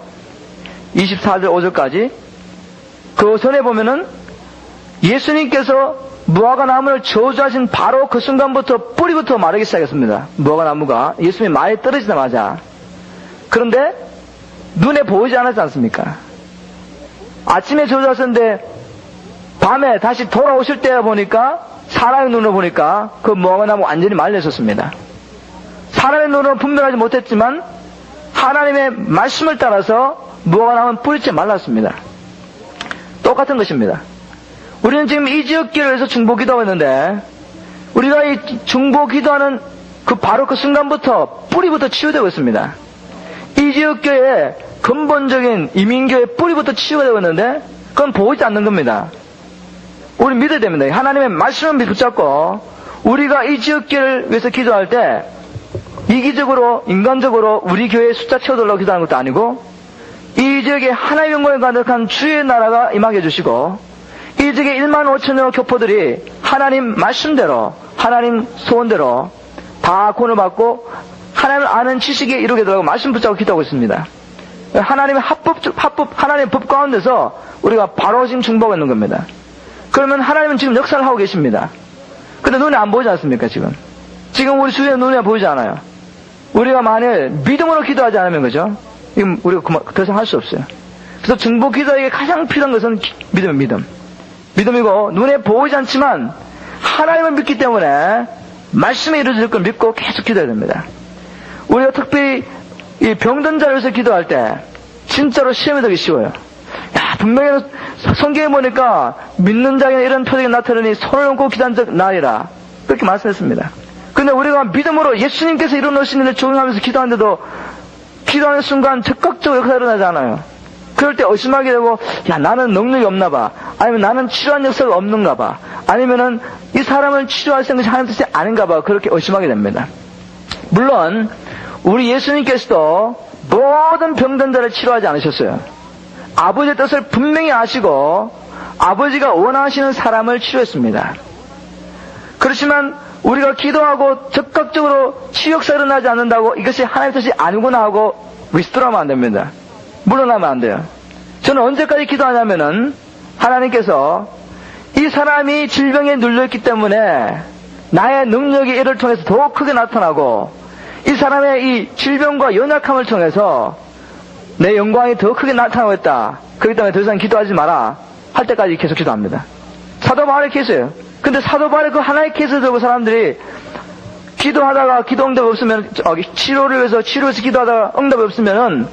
24절 5절까지 그 전에 보면은 예수님께서 무화과 나무를 저주하신 바로 그 순간부터 뿌리부터 마르기 시작했습니다. 무화과 나무가 예수님이 많이 떨어지자마자. 그런데 눈에 보이지 않았지 않습니까? 아침에 저주하셨는데 밤에 다시 돌아오실 때 보니까 사람의 눈으로 보니까 그 무화과 나무 완전히 말려 있었습니다. 사람의 눈으로 분별하지 못했지만 하나님의 말씀을 따라서 무화과 나무는 뿌리째 말랐습니다. 똑같은 것입니다. 우리는 지금 이 지역교회를 위해서 중보 기도하고 있는데 우리가 이 중보 기도하는 바로 그 순간부터 뿌리부터 치유되고 있습니다. 이 지역교회의 근본적인 이민교회의 뿌리부터 치유가 되고 있는데 그건 보이지 않는 겁니다. 우리 믿어야 됩니다. 하나님의 말씀을 붙잡고 우리가 이 지역교회를 위해서 기도할 때 이기적으로 인간적으로 우리 교회의 숫자 채워달라고 기도하는 것도 아니고 이 지역에 하나님의 영광에 가득한 주의 나라가 임하게 해주시고 이 지역에 1만 5천여 교포들이 하나님 말씀대로 하나님 소원대로 다 구원을 받고 하나님을 아는 지식에 이루게 되라고 말씀 붙잡고 기도하고 있습니다. 하나님의 하나님의 법 가운데서 우리가 바로 지금 중보하고 있는 겁니다. 그러면 하나님은 지금 역사를 하고 계십니다. 근데 눈에 안 보이지 않습니까, 지금? 지금 우리 주위에 눈에 보이지 않아요. 우리가 만일 믿음으로 기도하지 않으면 그죠? 이건 우리가 더 이상 할 수 없어요. 그래서 중보 기도에게 가장 필요한 것은 믿음이고 눈에 보이지 않지만 하나님을 믿기 때문에 말씀이 이루어질 걸 믿고 계속 기도해야 됩니다. 우리가 특별히 이 병든 자를 위해서 기도할 때 진짜로 시험이 되기 쉬워요. 야, 분명히 성경에 보니까 믿는 자에게 이런 표적이 나타나니 손을 얹고 기도한 적 나리라 그렇게 말씀했습니다. 근데 우리가 믿음으로 예수님께서 이루어놓으신 일을 적용하면서 기도하는데도 기도하는 순간 적극적으로 역사가 일어나지 않아요. 그럴 때 의심하게 되고 야 나는 능력이 없나 봐, 아니면 나는 치료한 역사가 없는가 봐, 아니면은 이 사람을 치료할 수 있는 것이 하나님 뜻이 아닌가 봐, 그렇게 의심하게 됩니다. 물론 우리 예수님께서도 모든 병든 자를 치료하지 않으셨어요. 아버지의 뜻을 분명히 아시고 아버지가 원하시는 사람을 치료했습니다. 그렇지만 우리가 기도하고 적극적으로 치유 역사가 일어나지 않는다고 이것이 하나님의 뜻이 아니구나 하고 위스트로하면 안 됩니다. 물러나면 안 돼요. 저는 언제까지 기도하냐면은 하나님께서 이 사람이 질병에 눌려있기 때문에 나의 능력이 이를 통해서 더 크게 나타나고 이 사람의 이 질병과 연약함을 통해서 내 영광이 더 크게 나타나고 있다. 그렇기 때문에 더 이상 기도하지 마라 할 때까지 계속 기도합니다. 사도 바울의 케이스예요. 근데 사도 바울의 그 하나의 케이스를 들고 사람들이 기도하다가 기도 응답이 없으면 치료를 위해서 기도하다가 응답이 없으면은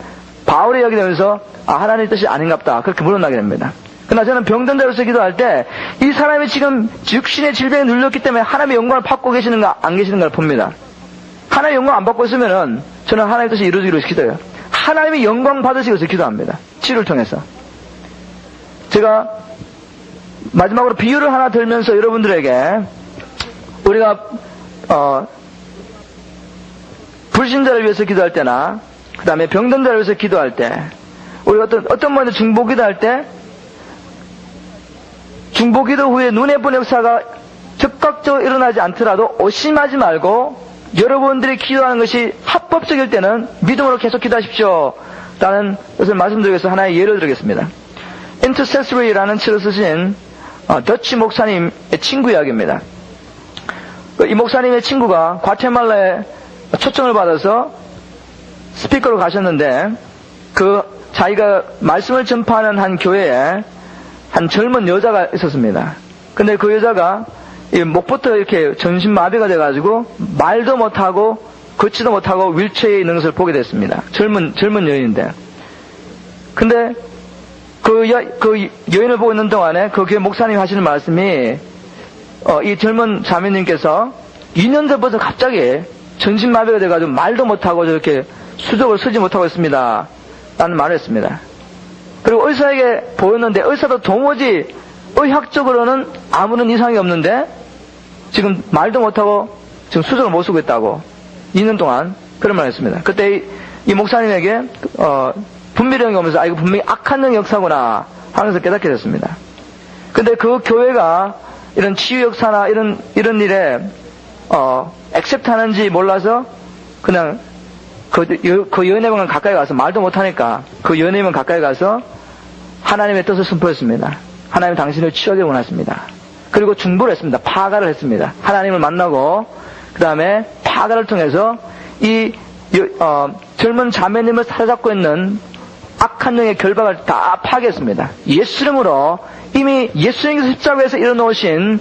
바울의 이야기 되면서 하나님의 뜻이 아닌갑다 그렇게 물러나게 됩니다. 그러나 저는 병든 자로서 기도할 때 이 사람이 지금 육신의 질병에 눌렸기 때문에 하나님의 영광을 받고 계시는가 안 계시는가를 봅니다. 하나님의 영광 안 받고 있으면은 저는 하나님의 뜻이 이루어지기로 해서 기도해요. 하나님의 영광 받으시기 위해서 기도합니다. 치료를 통해서. 제가 마지막으로 비유를 하나 들면서 여러분들에게 우리가 불신자를 위해서 기도할 때나 그 다음에 병든 자를 위해서 기도할 때 우리가 어떤 분이 중보기도 할 때 중보기도 후에 눈에 본 역사가 즉각적으로 일어나지 않더라도 의심하지 말고 여러분들이 기도하는 것이 합법적일 때는 믿음으로 계속 기도하십시오 라는 것을 말씀드리기 위해서 하나의 예를 들겠습니다. Intercessory라는 책을 쓰신 더치 목사님의 친구 이야기입니다. 이 목사님의 친구가 과테말라에 초청을 받아서 스피커로 가셨는데 자기가 말씀을 전파하는 한 교회에 한 젊은 여자가 있었습니다. 근데 그 여자가 목부터 이렇게 전신마비가 돼가지고 말도 못하고 걷지도 못하고 윌체어에 있는 것을 보게 됐습니다. 젊은 여인인데. 근데 그 여인을 보고 있는 동안에 그 교회 목사님이 하시는 말씀이 이 젊은 자매님께서 2년 전부터 갑자기 전신마비가 돼가지고 말도 못하고 저렇게 수족을 서지 못하고 있습니다 라는 말을 했습니다. 그리고 의사에게 보였는데 의사도 도무지 의학적으로는 아무런 이상이 없는데 지금 말도 못하고 지금 수족을 못 쓰고 있다고 2년 동안 그런 말을 했습니다. 그때 이 목사님에게 분별형이 오면서 이거 분명히 악한 영의 역사구나 하면서 깨닫게 됐습니다. 근데 그 교회가 이런 치유 역사나 이런 일에 액셉트 하는지 몰라서 그냥 그 연예병은 가까이 가서 말도 못하니까 그 연예병은 가까이 가서 하나님의 뜻을 선포했습니다. 하나님 당신을 치유하기 원하십니다. 그리고 중보를 했습니다. 파가를 했습니다. 하나님을 만나고 그 다음에 파가를 통해서 이 젊은 자매님을 사로잡고 있는 악한 영의 결박을 다 파괴했습니다. 예수 이름으로 이미 예수님께서 십자가에서 일어놓으신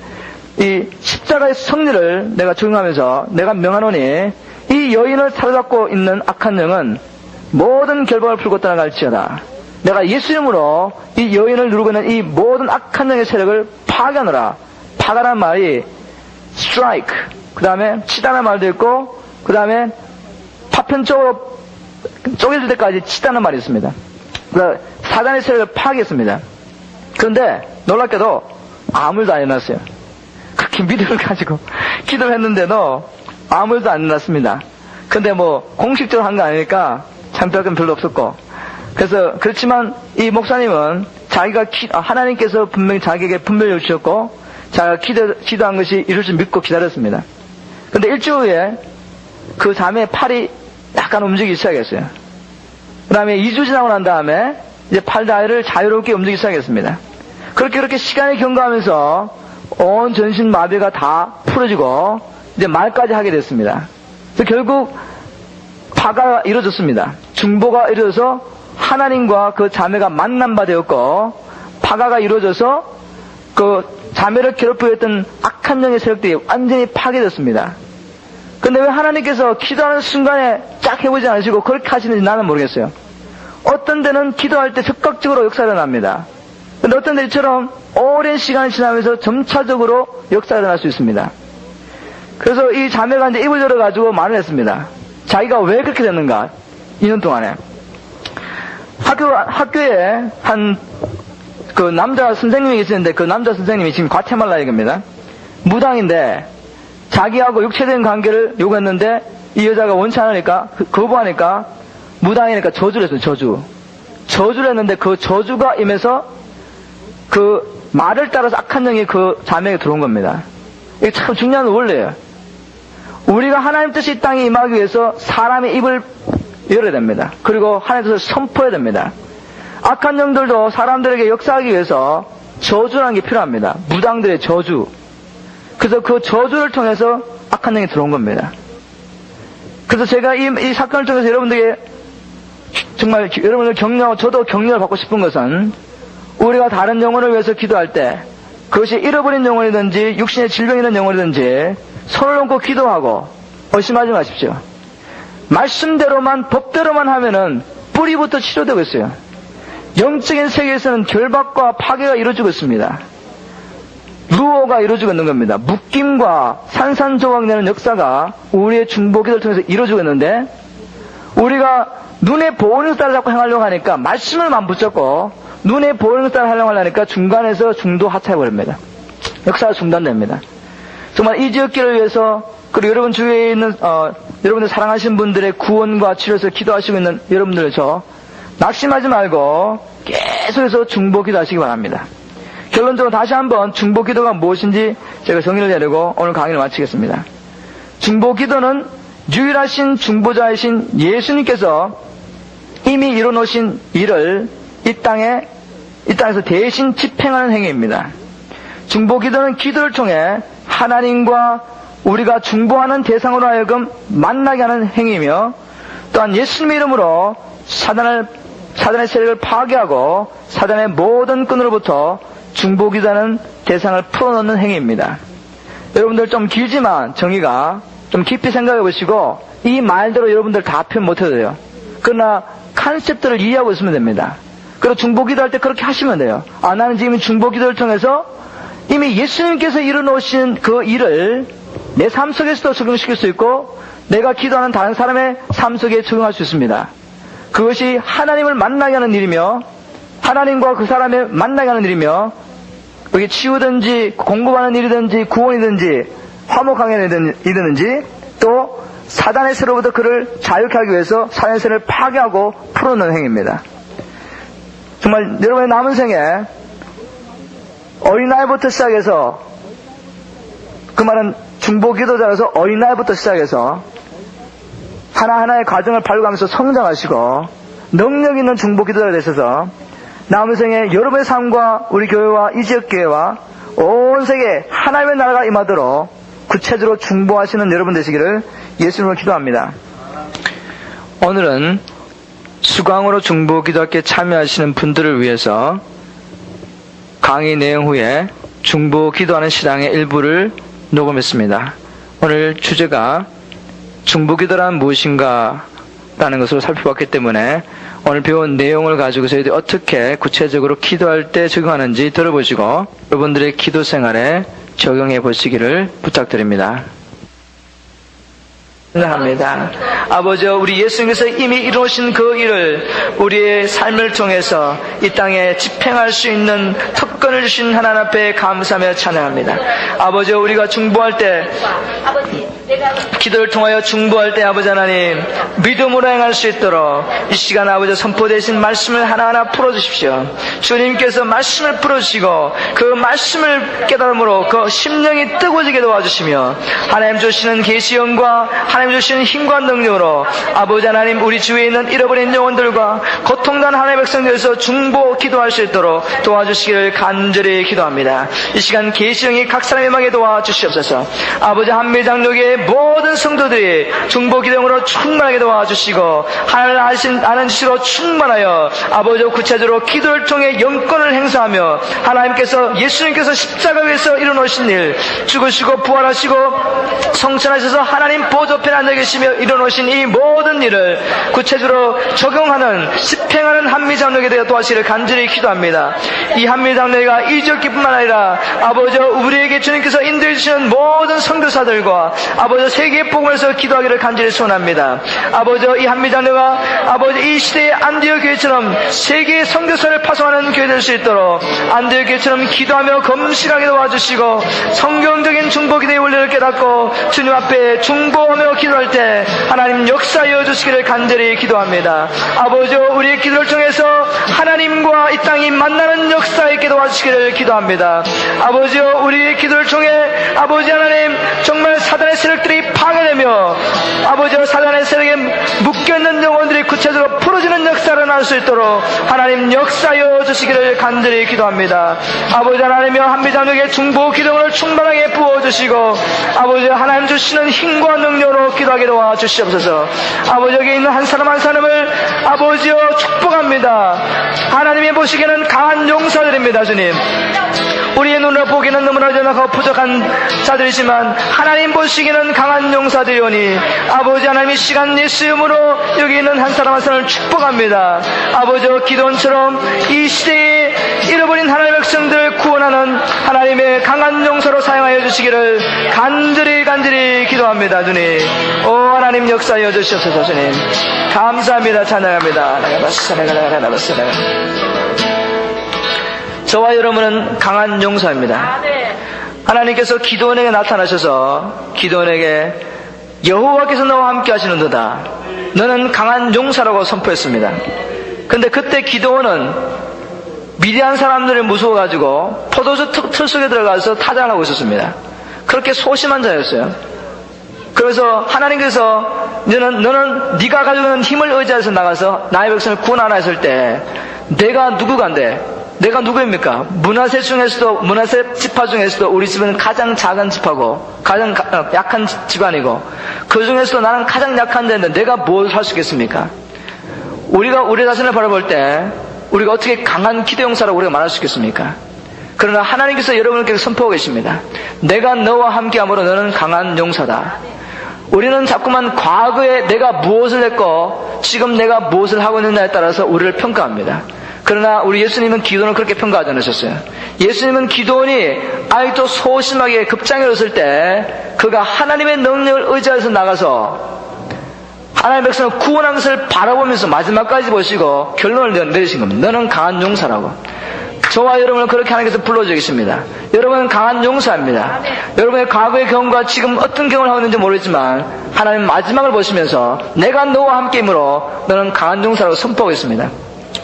이 십자가의 성리를 내가 적용하면서 내가 명하노니 이 여인을 사로잡고 있는 악한 영은 모든 결박을 풀고 떠나갈지어다. 내가 예수 이름으로 이 여인을 누르고 있는 이 모든 악한 영의 세력을 파괴하노라. 파가라는 말이 strike, 그 다음에 치다는 말도 있고, 그 다음에 파편적으로 쪼개질 때까지 치다는 말이 있습니다. 그러니까 사단의 세력을 파괴했습니다. 그런데 놀랍게도 아무 일도 안 일어났어요. 그렇게 믿음을 가지고 기도를 했는데도 아무 일도 안 일어났습니다. 근데 뭐 공식적으로 한 거 아니니까 창피할 건 별로 없었고, 그래서 그렇지만 이 목사님은 자기가 하나님께서 분명히 자기에게 분별을 주셨고 자기가 기도한 것이 이룰 줄 믿고 기다렸습니다. 근데 일주일 후에 그 자매의 팔이 약간 움직이기 시작했어요. 그 다음에 2주 지나고 난 다음에 이제 팔 다리를 자유롭게 움직이기 시작했습니다. 그렇게 시간이 경과하면서 온 전신 마비가 다 풀어지고 이제 말까지 하게 됐습니다. 그래서 결국 파가 이루어졌습니다. 중보가 이루어져서 하나님과 그 자매가 만난 바 되었고, 파가가 이루어져서 그 자매를 괴롭히고 했던 악한 영의 세력들이 완전히 파괴됐습니다. 근데 왜 하나님께서 기도하는 순간에 쫙 해보지 않으시고 그렇게 하시는지 나는 모르겠어요. 어떤 데는 기도할 때 즉각적으로 역사가 일어납니다. 근데 어떤 데처럼 오랜 시간이 지나면서 점차적으로 역사가 일어날 수 있습니다. 그래서 이 자매가 이제 입을 열어가지고 말을 했습니다. 자기가 왜 그렇게 됐는가, 2년 동안에. 학교에 그 남자 선생님이 있었는데 그 남자 선생님이 지금 과테말라에 겁니다. 무당인데 자기하고 육체적인 관계를 요구했는데 이 여자가 원치 않으니까 거부하니까 무당이니까 저주를 했어요. 저주를 했는데 그 저주가 임해서 그 말을 따라서 악한 영이 그 자매에게 들어온 겁니다. 이게 참 중요한 원리예요. 우리가 하나님 뜻이 이 땅에 임하기 위해서 사람의 입을 열어야 됩니다. 그리고 하나님 뜻을 선포해야 됩니다. 악한 영들도 사람들에게 역사하기 위해서 저주라는 게 필요합니다. 무당들의 저주. 그래서 그 저주를 통해서 악한 영이 들어온 겁니다. 그래서 제가 이 사건을 통해서 여러분들에게 정말 여러분들 격려, 저도 격려를 받고 싶은 것은 우리가 다른 영혼을 위해서 기도할 때 그것이 잃어버린 영혼이든지 육신의 질병이 있는 영혼이든지 손을 얹고 기도하고 의심하지 마십시오. 말씀대로만 법대로만 하면은 뿌리부터 치료되고 있어요. 영적인 세계에서는 결박과 파괴가 이루어지고 있습니다. 루어가 이루어지고 있는 겁니다. 묶임과 산산조각내는 역사가 우리의 중보기도를 통해서 이루어지고 있는데 우리가 눈에 보이는 것을 잡고 행하려고 하니까 말씀을만 붙잡고 눈에 보이는 것을 하려고 하니까 중간에서 중도 하차해버립니다. 역사가 중단됩니다. 정말 이 지역길을 위해서 그리고 여러분 주위에 있는 여러분들 사랑하시는 분들의 구원과 치료에서 기도하시고 있는 여러분들 저 낙심하지 말고 계속해서 중보기도 하시기 바랍니다. 결론적으로 다시 한번 중보기도가 무엇인지 제가 정의를 내리고 오늘 강의를 마치겠습니다. 중보기도는 유일하신 중보자이신 예수님께서 이미 이뤄놓으신 일을 이 땅에서 대신 집행하는 행위입니다. 중보기도는 기도를 통해 하나님과 우리가 중보하는 대상으로 하여금 만나게 하는 행위이며 또한 예수님의 이름으로 사단의 세력을 파괴하고 사단의 모든 끈으로부터 중보기도하는 대상을 풀어놓는 행위입니다. 여러분들 좀 길지만 정의가 좀 깊이 생각해 보시고 이 말대로 여러분들 다 표현 못해도 돼요. 그러나 컨셉들을 이해하고 있으면 됩니다. 그리고 중보기도할 때 그렇게 하시면 돼요. 나는 지금 중보기도를 통해서 이미 예수님께서 이뤄놓으신 그 일을 내 삶 속에서도 적용시킬 수 있고 내가 기도하는 다른 사람의 삶 속에 적용할 수 있습니다. 그것이 하나님을 만나게 하는 일이며 하나님과 그 사람을 만나게 하는 일이며 여기 치유든지 공급하는 일이든지 구원이든지 화목하게 일이든지 또 사단의 세로부터 그를 자유케 하기 위해서 사단의 세를 파괴하고 풀어놓는 행위입니다. 정말 여러분의 남은 생에 어린아이부터 시작해서 그 말은 중보기도자라서 어린아이부터 시작해서 하나하나의 과정을 밟아가면서 성장하시고 능력 있는 중보기도자가 되셔서 남은 생에 여러분의 삶과 우리 교회와 이 지역교회와 온 세계 하나님의 나라가 임하도록 구체적으로 중보하시는 여러분 되시기를 예수님으로 기도합니다. 오늘은 수강으로 중보 기도학교에 참여하시는 분들을 위해서 강의 내용 후에 중보 기도하는 시간의 일부를 녹음했습니다. 오늘 주제가 중보 기도란 무엇인가 라는 것으로 살펴봤기 때문에 오늘 배운 내용을 가지고 저희들이 어떻게 구체적으로 기도할 때 적용하는지 들어보시고 여러분들의 기도 생활에 적용해 보시기를 부탁드립니다. 합니다. 아버지, 우리 예수님께서 이미 이루신 그 일을 우리의 삶을 통해서 이 땅에 집행할 수 있는 특권을 주신 하나님 앞에 감사하며 찬양합니다. 아버지, 우리가 중보할 때, 기도를 통하여 중보할 때 아버지 하나님 믿음으로 행할 수 있도록 이 시간 아버지 선포되신 말씀을 하나하나 풀어주십시오. 주님께서 말씀을 풀어주시고 그 말씀을 깨달음으로 그 심령이 뜨거워지게 도와주시며 하나님 주시는 계시형과 하나님 주시는 힘과 능력으로 아버지 하나님 우리 주위에 있는 잃어버린 영혼들과 고통당한 하나님의 백성들에서 중보 기도할 수 있도록 도와주시기를 간절히 기도합니다. 이 시간 계시형이 각 사람의 마음에 도와주시옵소서. 아버지 한미장로교의 모든 성도들이 중보 기도로 충만하게 도와주시고 하나님 아는 지식으로 충만하여 아버지 구체적으로 기도를 통해 영권을 행사하며 하나님께서 예수님께서 십자가 위에서 이루어놓으신 일 죽으시고 부활하시고 성천하셔서 하나님 보좌편에 앉아 계시며 이루어놓으신 이 모든 일을 구체적으로 적용하는 집행하는 한미장로에 대해 도와주시기를 간절히 기도합니다. 이 한미장로가 이적기뿐만 아니라 아버지 우리에게 주님께서 인도해 주시는 모든 선교사들과 아버지 세계의 복음에서 기도하기를 간절히 소원합니다. 아버지 이 한미장로가 아버지 이 시대의 안디옥 교회처럼 세계의 선교사를 파송하는 교회 될 수 있도록 안디옥 교회처럼 기도하며 검실하게 도와주시고 성경적인 중보 기도의 원리를 깨닫고 주님 앞에 중보하며 기도할 때 하나님 역사하여 주시기를 간절히 기도합니다. 아버지 우리의 기도를 통해서 하나님과 이 땅이 만나는 역사에 있게 도와주시기를 기도합니다. 아버지 우리의 기도를 통해 아버지 하나님 정말 사단의 세력들이 파괴되며 아버지 사단의 세력에 묶여있는 영혼들이 구체적으로 풀어지는 역사를 날 수 있도록 하나님 역사하여 주시기를 간절히 기도합니다. 아버지 하나님여 한미장로의 중보 기도를 충만하게 부어주시고 아버지 하나님 주시는 힘과 능력으로 기도하게 도와주시옵소서. 아버지 여기 있는 한 사람 한 사람을 아버지여 축복합니다. 하나님이 보시기에는 강한 용사들입니다. 주님 우리의 눈으로 보기에는 너무나 연약하고 부족한 자들이지만 하나님 보시기에는 강한 용사들이오니 아버지 하나님 이 시간 예수 이름으로 여기 있는 한 사람 한 사람을 축복합니다. 아버지 기도원처럼 이 시대에 잃어버린 하나님의 백성들을 구원하는 하나님의 강한 용사로 사용하여 주시기를 간절히 기도합니다. 주님 오 하나님 역사하여 주시옵소서. 주님 감사합니다. 찬양합니다. 저와 여러분은 강한 용사입니다. 하나님께서 기도원에게 나타나셔서 기도원에게 여호와께서 너와 함께 하시는도다. 너는 강한 용사라고 선포했습니다. 근데 그때 기도원은 미디안 사람들을 무서워가지고 포도주 틀 속에 들어가서 타작을 하고 있었습니다. 그렇게 소심한 자였어요. 그래서 하나님께서 너는 네가 가지고 있는 힘을 의지해서 나가서 나의 백성을 구원하라 했을 때 내가 누구간데 내가 누구입니까? 문하세 지파 중에서도 우리 집은 가장 작은 지파고 가장 약한 집안이고 그 중에서도 나는 가장 약한 자인데 내가 뭘 할 수 있겠습니까? 우리가 우리 자신을 바라볼 때 우리가 어떻게 강한 기도용사라고 우리가 말할 수 있겠습니까? 그러나 하나님께서 여러분께 선포하고 계십니다. 내가 너와 함께함으로 너는 강한 용사다. 우리는 자꾸만 과거에 내가 무엇을 했고 지금 내가 무엇을 하고 있느냐에 따라서 우리를 평가합니다. 그러나 우리 예수님은 기도원을 그렇게 평가하지 않으셨어요. 예수님은 기도원이 아직도 소심하게 급장에 일었을 때 그가 하나님의 능력을 의지해서 나가서 하나님의 백성을 구원한 것을 바라보면서 마지막까지 보시고 결론을 내리신 겁니다. 너는 강한 용사라고. 저와 여러분을 그렇게 하나님께서 불러주겠습니다. 여러분은 강한 용사입니다. 여러분의 과거의 경험과 지금 어떤 경험을 하고 있는지 모르지만 하나님 마지막을 보시면서 내가 너와 함께이므로 너는 강한 용사라고 선포하고 있습니다.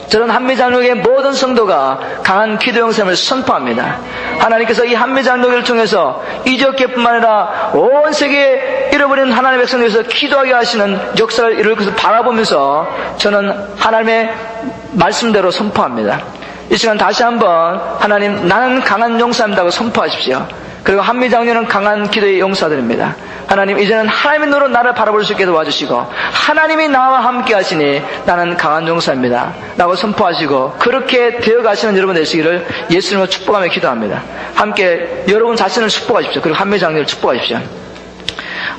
저는 한미장로교의 모든 성도가 강한 기도용사임을 선포합니다. 하나님께서 이 한미장로교를 통해서 이적계뿐만 아니라 온 세계에 잃어버린 하나님의 백성들에서 기도하게 하시는 역사를 이룰 것을 바라보면서 저는 하나님의 말씀대로 선포합니다. 이 시간 다시 한번 하나님 나는 강한 용사입니다고 선포하십시오. 그리고 한미장로는 강한 기도의 용사들입니다. 하나님 이제는 하나님의 눈으로 나를 바라볼 수 있게 도와주시고 하나님이 나와 함께 하시니 나는 강한 용사입니다 라고 선포하시고 그렇게 되어가시는 여러분 되시기를 예수님으로 축복하며 기도합니다. 함께 여러분 자신을 축복하십시오. 그리고 한미장로를 축복하십시오.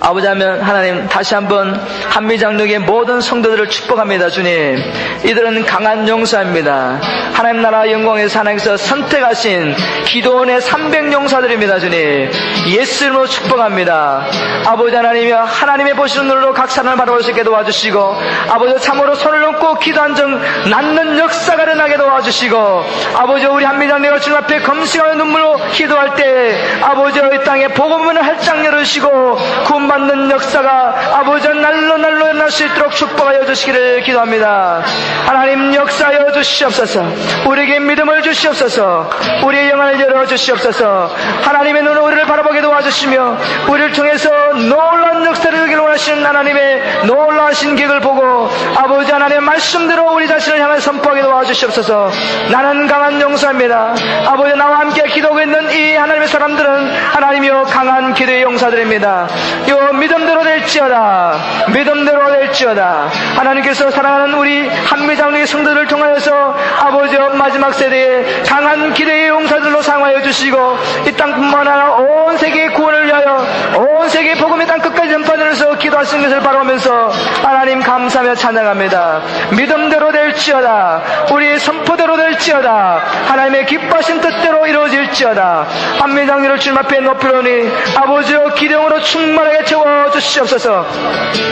아버지 하나님 다시 한번 한미장로의 모든 성도들을 축복합니다. 주님 이들은 강한 용사입니다. 하나님 나라 영광에서 하나님께서 선택하신 기도원의 300용사들입니다. 주님 예수님으로 축복합니다. 아버지 하나님이여 하나님의 보시는 눈으로 각 사람을 바라볼 수 있게 도와주시고 아버지 참으로 손을 놓고 기도한 적 낫는 역사가 일어나게 도와주시고 아버지 우리 한미장로가 주님 앞에 검식하며 눈물로 기도할 때 아버지 이 땅에 복음문을 활짝 열으시고 구원받는 역사가 아버지 날로 일어날 수 있도록 축복하여 주시기를 기도합니다. 하나님 역사하여 주시옵소서. 우리에게 믿음을 주시옵소서. 우리의 영안을 열어주시옵소서. 하나님의 눈으로 우리를 바라보게 도와주시며 우리를 통해서 놀라운 역사를 이루기를 원하시는 하나님의 놀라우신 계획을 보고 아버지 하나님의 말씀대로 우리 자신을 향해 선포하게 도와주시옵소서. 나는 강한 용사입니다. 아버지 나와 함께 기도하고 있는 이 하나님의 사람들은 하나님이여 강한 기도의 용사들입니다. 요 믿음대로 될지어다. 믿음대로 될지어다. 하나님께서 사랑하는 우리 한미장로의 성도들을 통하여서 아버지여 마지막 세대에 강한 기도의 용사들로 사용하여 주시고 이 땅뿐만 아니라 온 세계의 구원을 위하여 온 세계의 복음의 땅 끝까지 전파되면서 기도하시는 것을 바라보면서 하나님 감사하며 찬양합니다. 믿음대로 될지어다. 우리의 선포대로 될지어다. 하나님의 기뻐하신 뜻대로 이루어질지어다. 한미장로를 주님 앞에 높이노니 아버지여 기도용으로 충만하게 채워주시옵소서.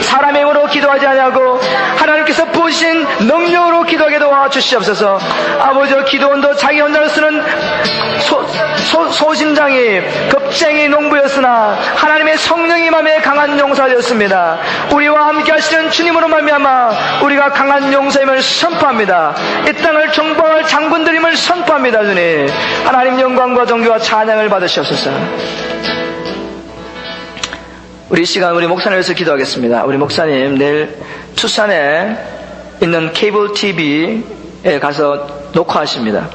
사람의 힘으로 기도하지 아니하고 하나님께서 부으신 능력으로 기도하게 도와주시옵소서. 아버지여 기도원도 자기 혼자로 쓰는 소심장이 겁쟁이 농부였으나 하나님의 성령이 맘에 강한 용사되었습니다. 우리와 함께 하시는 주님으로 말미암아 우리가 강한 용사임을 선포합니다. 이 땅을 정복할 장군들임을 선포합니다. 주님 하나님 영광과 존귀와 찬양을 받으시옵소서. 우리 이 시간 우리 목사님을 위해서 기도하겠습니다. 우리 목사님 내일 투싼에 있는 케이블 TV에 가서 녹화하십니다.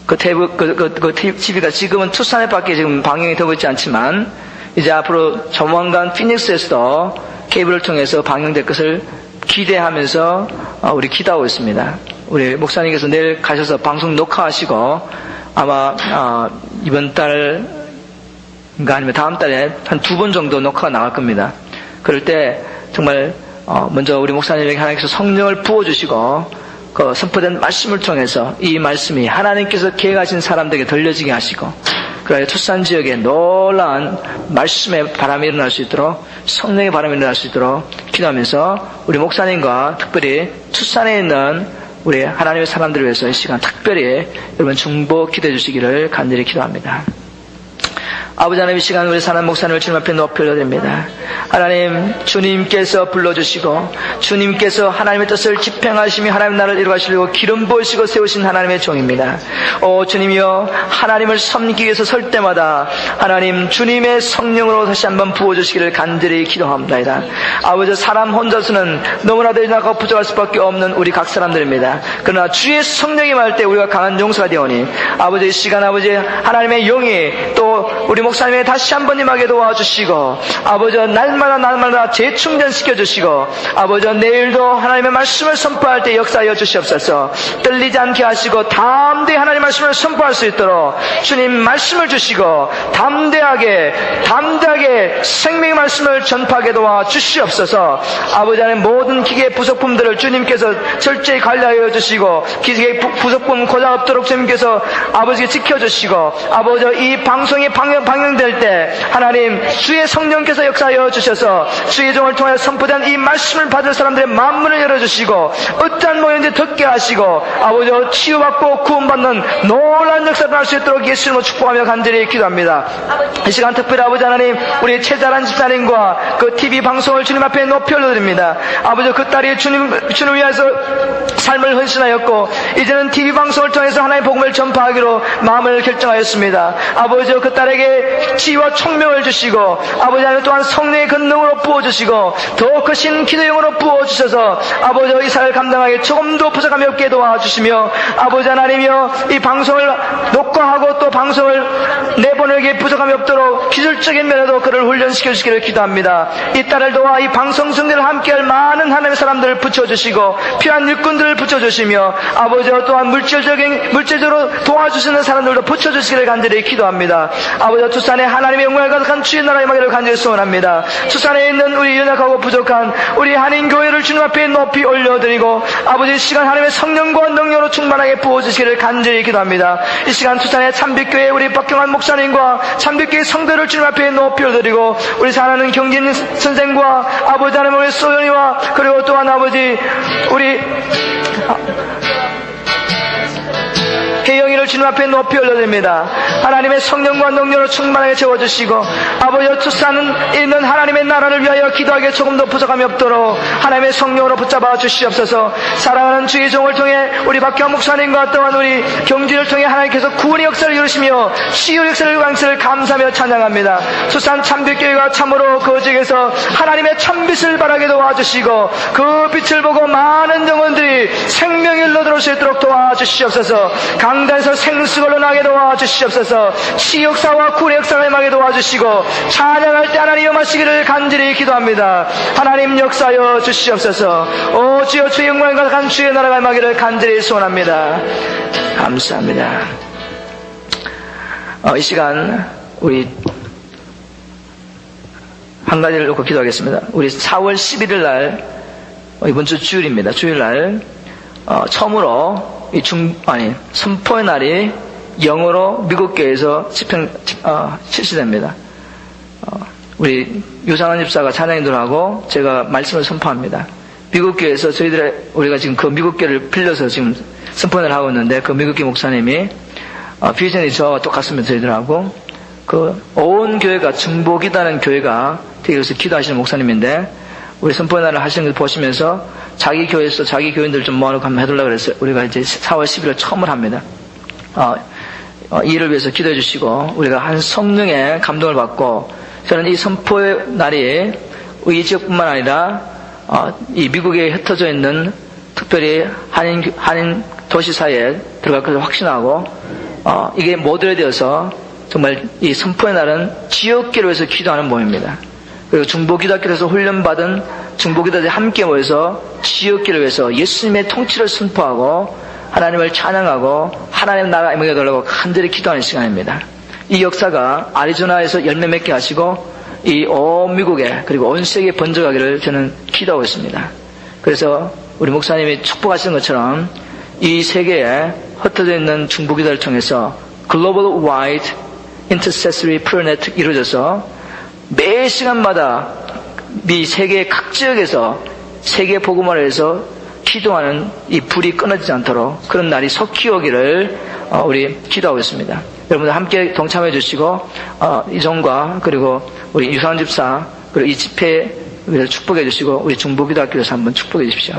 그 TV가 지금은 투싼에 밖에 지금 방영이 되고 있지 않지만 이제 앞으로 조만간 피닉스에서도 케이블을 통해서 방영될 것을 기대하면서 우리 기도하고 있습니다. 우리 목사님께서 내일 가셔서 방송 녹화하시고 아마 이번 달 아니면 다음 달에 한 2번 정도 녹화가 나갈 겁니다. 그럴 때 정말 먼저 우리 목사님에게 하나님께서 성령을 부어주시고 그 선포된 말씀을 통해서 이 말씀이 하나님께서 계획하신 사람들에게 들려지게 하시고 그래야 투싼 지역에 놀라운 말씀의 바람이 일어날 수 있도록 성령의 바람이 일어날 수 있도록 기도하면서 우리 목사님과 특별히 투싼에 있는 우리 하나님의 사람들을 위해서 이 시간 특별히 여러분 중보 기도해 주시기를 간절히 기도합니다. 아버지 하나님 이 시간 우리 사는 목사님을 주님 앞에 높이 올려드립니다. 하나님 주님께서 불러주시고 주님께서 하나님의 뜻을 집행하시며 하나님 나라를 이루가시려고 기름 부으시고 세우신 하나님의 종입니다. 오 주님이여 하나님을 섬기기 위해서 설 때마다 하나님 주님의 성령으로 다시 한번 부어주시기를 간절히 기도합니다. 아버지 사람 혼자서는 너무나도 연약하고 부족할 수밖에 없는 우리 각 사람들입니다. 그러나 주의 성령이 임할 때 우리가 강한 용사가 되오니 아버지 이 시간 아버지 하나님의 영이 또 우리 목사님이 다시 한번 임하게 도와주시고 아버지 날마다 재충전시켜 주시고 아버지 내일도 하나님의 말씀을 선포할 때 역사하여 주시옵소서. 떨리지 않게 하시고 담대히 하나님의 말씀을 선포할 수 있도록 주님 말씀을 주시고 담대하게 생명의 말씀을 전파하게 도와주시옵소서. 아버지 하나님 모든 기계 부속품들을 주님께서 철저히 관리하여 주시고 기계 부속품 고장 없도록 주님께서 아버지께 지켜주시고 아버지 이 방송이 방영될 때 하나님 주의 성령께서 역사하여 주셔서 주의 종을 통해 선포된 이 말씀을 받을 사람들의 마음문을 열어주시고 어떠한 모양인지 듣게 하시고 아버지 치유받고 구원받는 놀라운 역사를 할 수 있도록 예수님으로 축복하며 간절히 기도합니다. 이 시간 특별히 아버지 하나님 우리 최자란 집사님과 그 TV 방송을 주님 앞에 높이 올려드립니다. 아버지 그 딸이 주님을 위해서 삶을 헌신하였고 이제는 TV 방송을 통해서 하나님의 복음을 전파하기로 마음을 결정하였습니다. 아버지 그 딸 딸에게 지혜와 총명을 주시고 아버지 하나님 또한 성령의 권능으로 부어주시고 더 크신 기도형으로 부어주셔서 아버지 이 사를 감당하기 조금도 부족함이 없게 도와주시며 아버지 하나님이여 이 방송을 녹화하고 또 방송을 내보내기에 부족함이 없도록 기술적인 면에도 그를 훈련시켜 주시기를 기도합니다. 이 딸을 도와 이 방송 승리를 함께할 많은 하나님의 사람들을 붙여주시고 필요한 일꾼들을 붙여주시며 아버지와 또한 물질적으로 도와주시는 사람들도 붙여주시기를 간절히 기도합니다. 아버지와 투산에 하나님의 영광을 가득한 주의 나라의 임하기를 간절히 소원합니다. 투산에 있는 우리 연약하고 부족한 우리 한인교회를 주님 앞에 높이 올려드리고 아버지 이 시간 하나님의 성령과 능력으로 충만하게 부어주시기를 간절히 기도합니다. 이 시간 투산의 참빛교회 우리 박경환 목사님과 참빛교회 성도를 주님 앞에 높이 올려드리고 우리 사랑하는 경진 선생과 아버지 하나님 우리 소연이와 그리고 또한 아버지 우리 혜영이를 주님 앞에 높이 올려드립니다. 하나님의 성령과 능력으로 충만하게 채워주시고 아버지와 투사는 있는 하나님의 나라를 위하여 기도하기에 조금 더 부족함이 없도록 하나님의 성령으로 붙잡아 주시옵소서. 사랑하는 주의 종을 통해 우리 박경 목사님과 또한 우리 경진을 통해 하나님께서 구원의 역사를 이루시며 치유의 역사를 강세를 감사하며 찬양합니다. 투산 참빛교회가 참으로 그 지역에서 하나님의 참빛을 바라게 도와주시고 그 빛을 보고 많은 영혼들이 생명의 일로 들어올 수 있도록 도와주시옵소서. 강단에서 생수걸로 나게 도와주시옵소서. 치역사와 구원의 역사를 임하게 도와주시고 찬양할 때 하나님 임하시기를 간절히 기도합니다. 하나님 역사여 주시옵소서. 오 주여 주의 영광을 가득한 주의 나라가 임하기를 간절히 소원합니다. 감사합니다. 이 시간 우리 한 가지를 놓고 기도하겠습니다. 우리 4월 11일 날 이번 주 주일입니다. 주일날 처음으로 선포의 날이 영어로 미국교회에서 실시됩니다. 우리 유상환 집사가 찬양인들하고 제가 말씀을 선포합니다. 미국교회에서 우리가 지금 그 미국교회를 빌려서 지금 선포를 하고 있는데 그 미국교회 목사님이 비전이 저와 똑같습니다. 저희들하고 온 교회가 중복이라는 교회가 되게 해서 기도하시는 목사님인데 우리 선포의 날을 하시는 걸 보시면서 자기 교회에서 자기 교인들 좀 모아놓고 한번 해달라고 그랬어요. 우리가 이제 4월 11일 처음을 합니다. 이 일을 위해서 기도해 주시고 우리가 한 성령의 감동을 받고 저는 이 선포의 날이 이 지역뿐만 아니라 이 미국에 흩어져 있는 특별히 한인 도시 사이에 들어갈 것을 확신하고 이게 모델이 되어서 정말 이 선포의 날은 지역기로 해서 기도하는 모임입니다. 그리고 중보기도학교에서 훈련받은 중보기도들이 함께 모여서 지역기를 위해서 예수님의 통치를 선포하고 하나님을 찬양하고 하나님 나라가 임하게 달라고 간절히 기도하는 시간입니다. 이 역사가 아리조나에서 열매 맺게 하시고 이 온 미국에 그리고 온 세계에 번져가기를 저는 기도하고 있습니다. 그래서 우리 목사님이 축복하시는 것처럼 이 세계에 흩어져 있는 중보기도를 통해서 글로벌 와이드 인터세서리 프레어 네트워크가 이루어져서 매 시간마다 미 세계 각 지역에서 세계 복음화를 해서 기도하는 이 불이 끊어지지 않도록 그런 날이 속히 오기를 우리 기도하고 있습니다. 여러분들 함께 동참해 주시고 이종과 그리고 우리 유상환 집사 그리고 이 집회를 축복해 주시고 우리 중보기도학교에서 한번 축복해 주십시오.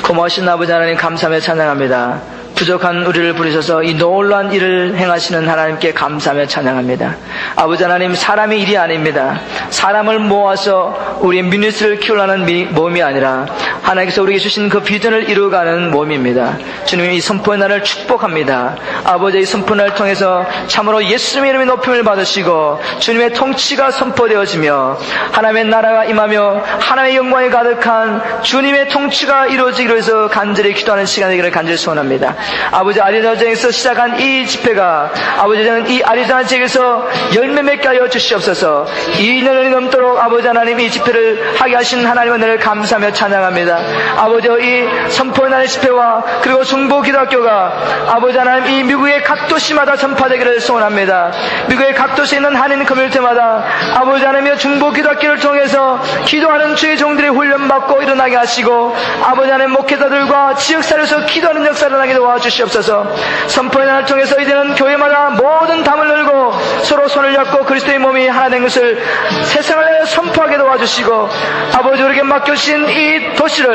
고마우신 아버지 하나님 감사하며 찬양합니다. 부족한 우리를 부르셔서 이 놀라운 일을 행하시는 하나님께 감사하며 찬양합니다. 아버지 하나님 사람의 일이 아닙니다. 사람을 모아서 우리의 미니스트를 키우려는 모임이 아니라 하나님께서 우리에게 주신 그 비전을 이루어가는 모임입니다. 주님이 이 선포의 날을 축복합니다. 아버지의 선포의 날을 통해서 참으로 예수님의 이름의 높임을 받으시고 주님의 통치가 선포되어지며 하나님의 나라가 임하며 하나님의 영광이 가득한 주님의 통치가 이루어지기로 해서 간절히 기도하는 시간이 되기를 간절히 소원합니다. 아버지 아리조나 지역에서 시작한 이 집회가 아버지 저는 이 아리조나 지역에서 열매 맺게 하여 주시옵소서. 2년이 넘도록 아버지 하나님 이 집회를 하게 하신 하나님의 은혜를 감사하며 찬양합니다. 아버지 이 선포의 날의 집회와 그리고 중보기도학교가 아버지 하나님 이 미국의 각 도시마다 전파되기를 소원합니다. 미국의 각 도시에 있는 한인 커뮤니티마다 아버지 하나님의 중보기도학교를 통해서 기도하는 주의 종들이 훈련받고 일어나게 하시고 아버지 하나님 목회자들과 지역사회에서 기도하는 역사를 하게 도와주시옵소서. 선포의 날을 통해서 이제는 교회마다 모든 담을 열고 서로 손을 잡고 그리스도의 몸이 하나 된 것을 세상을 선포하게 도와주시고 아버지 우리에게 맡겨주신 이 도시를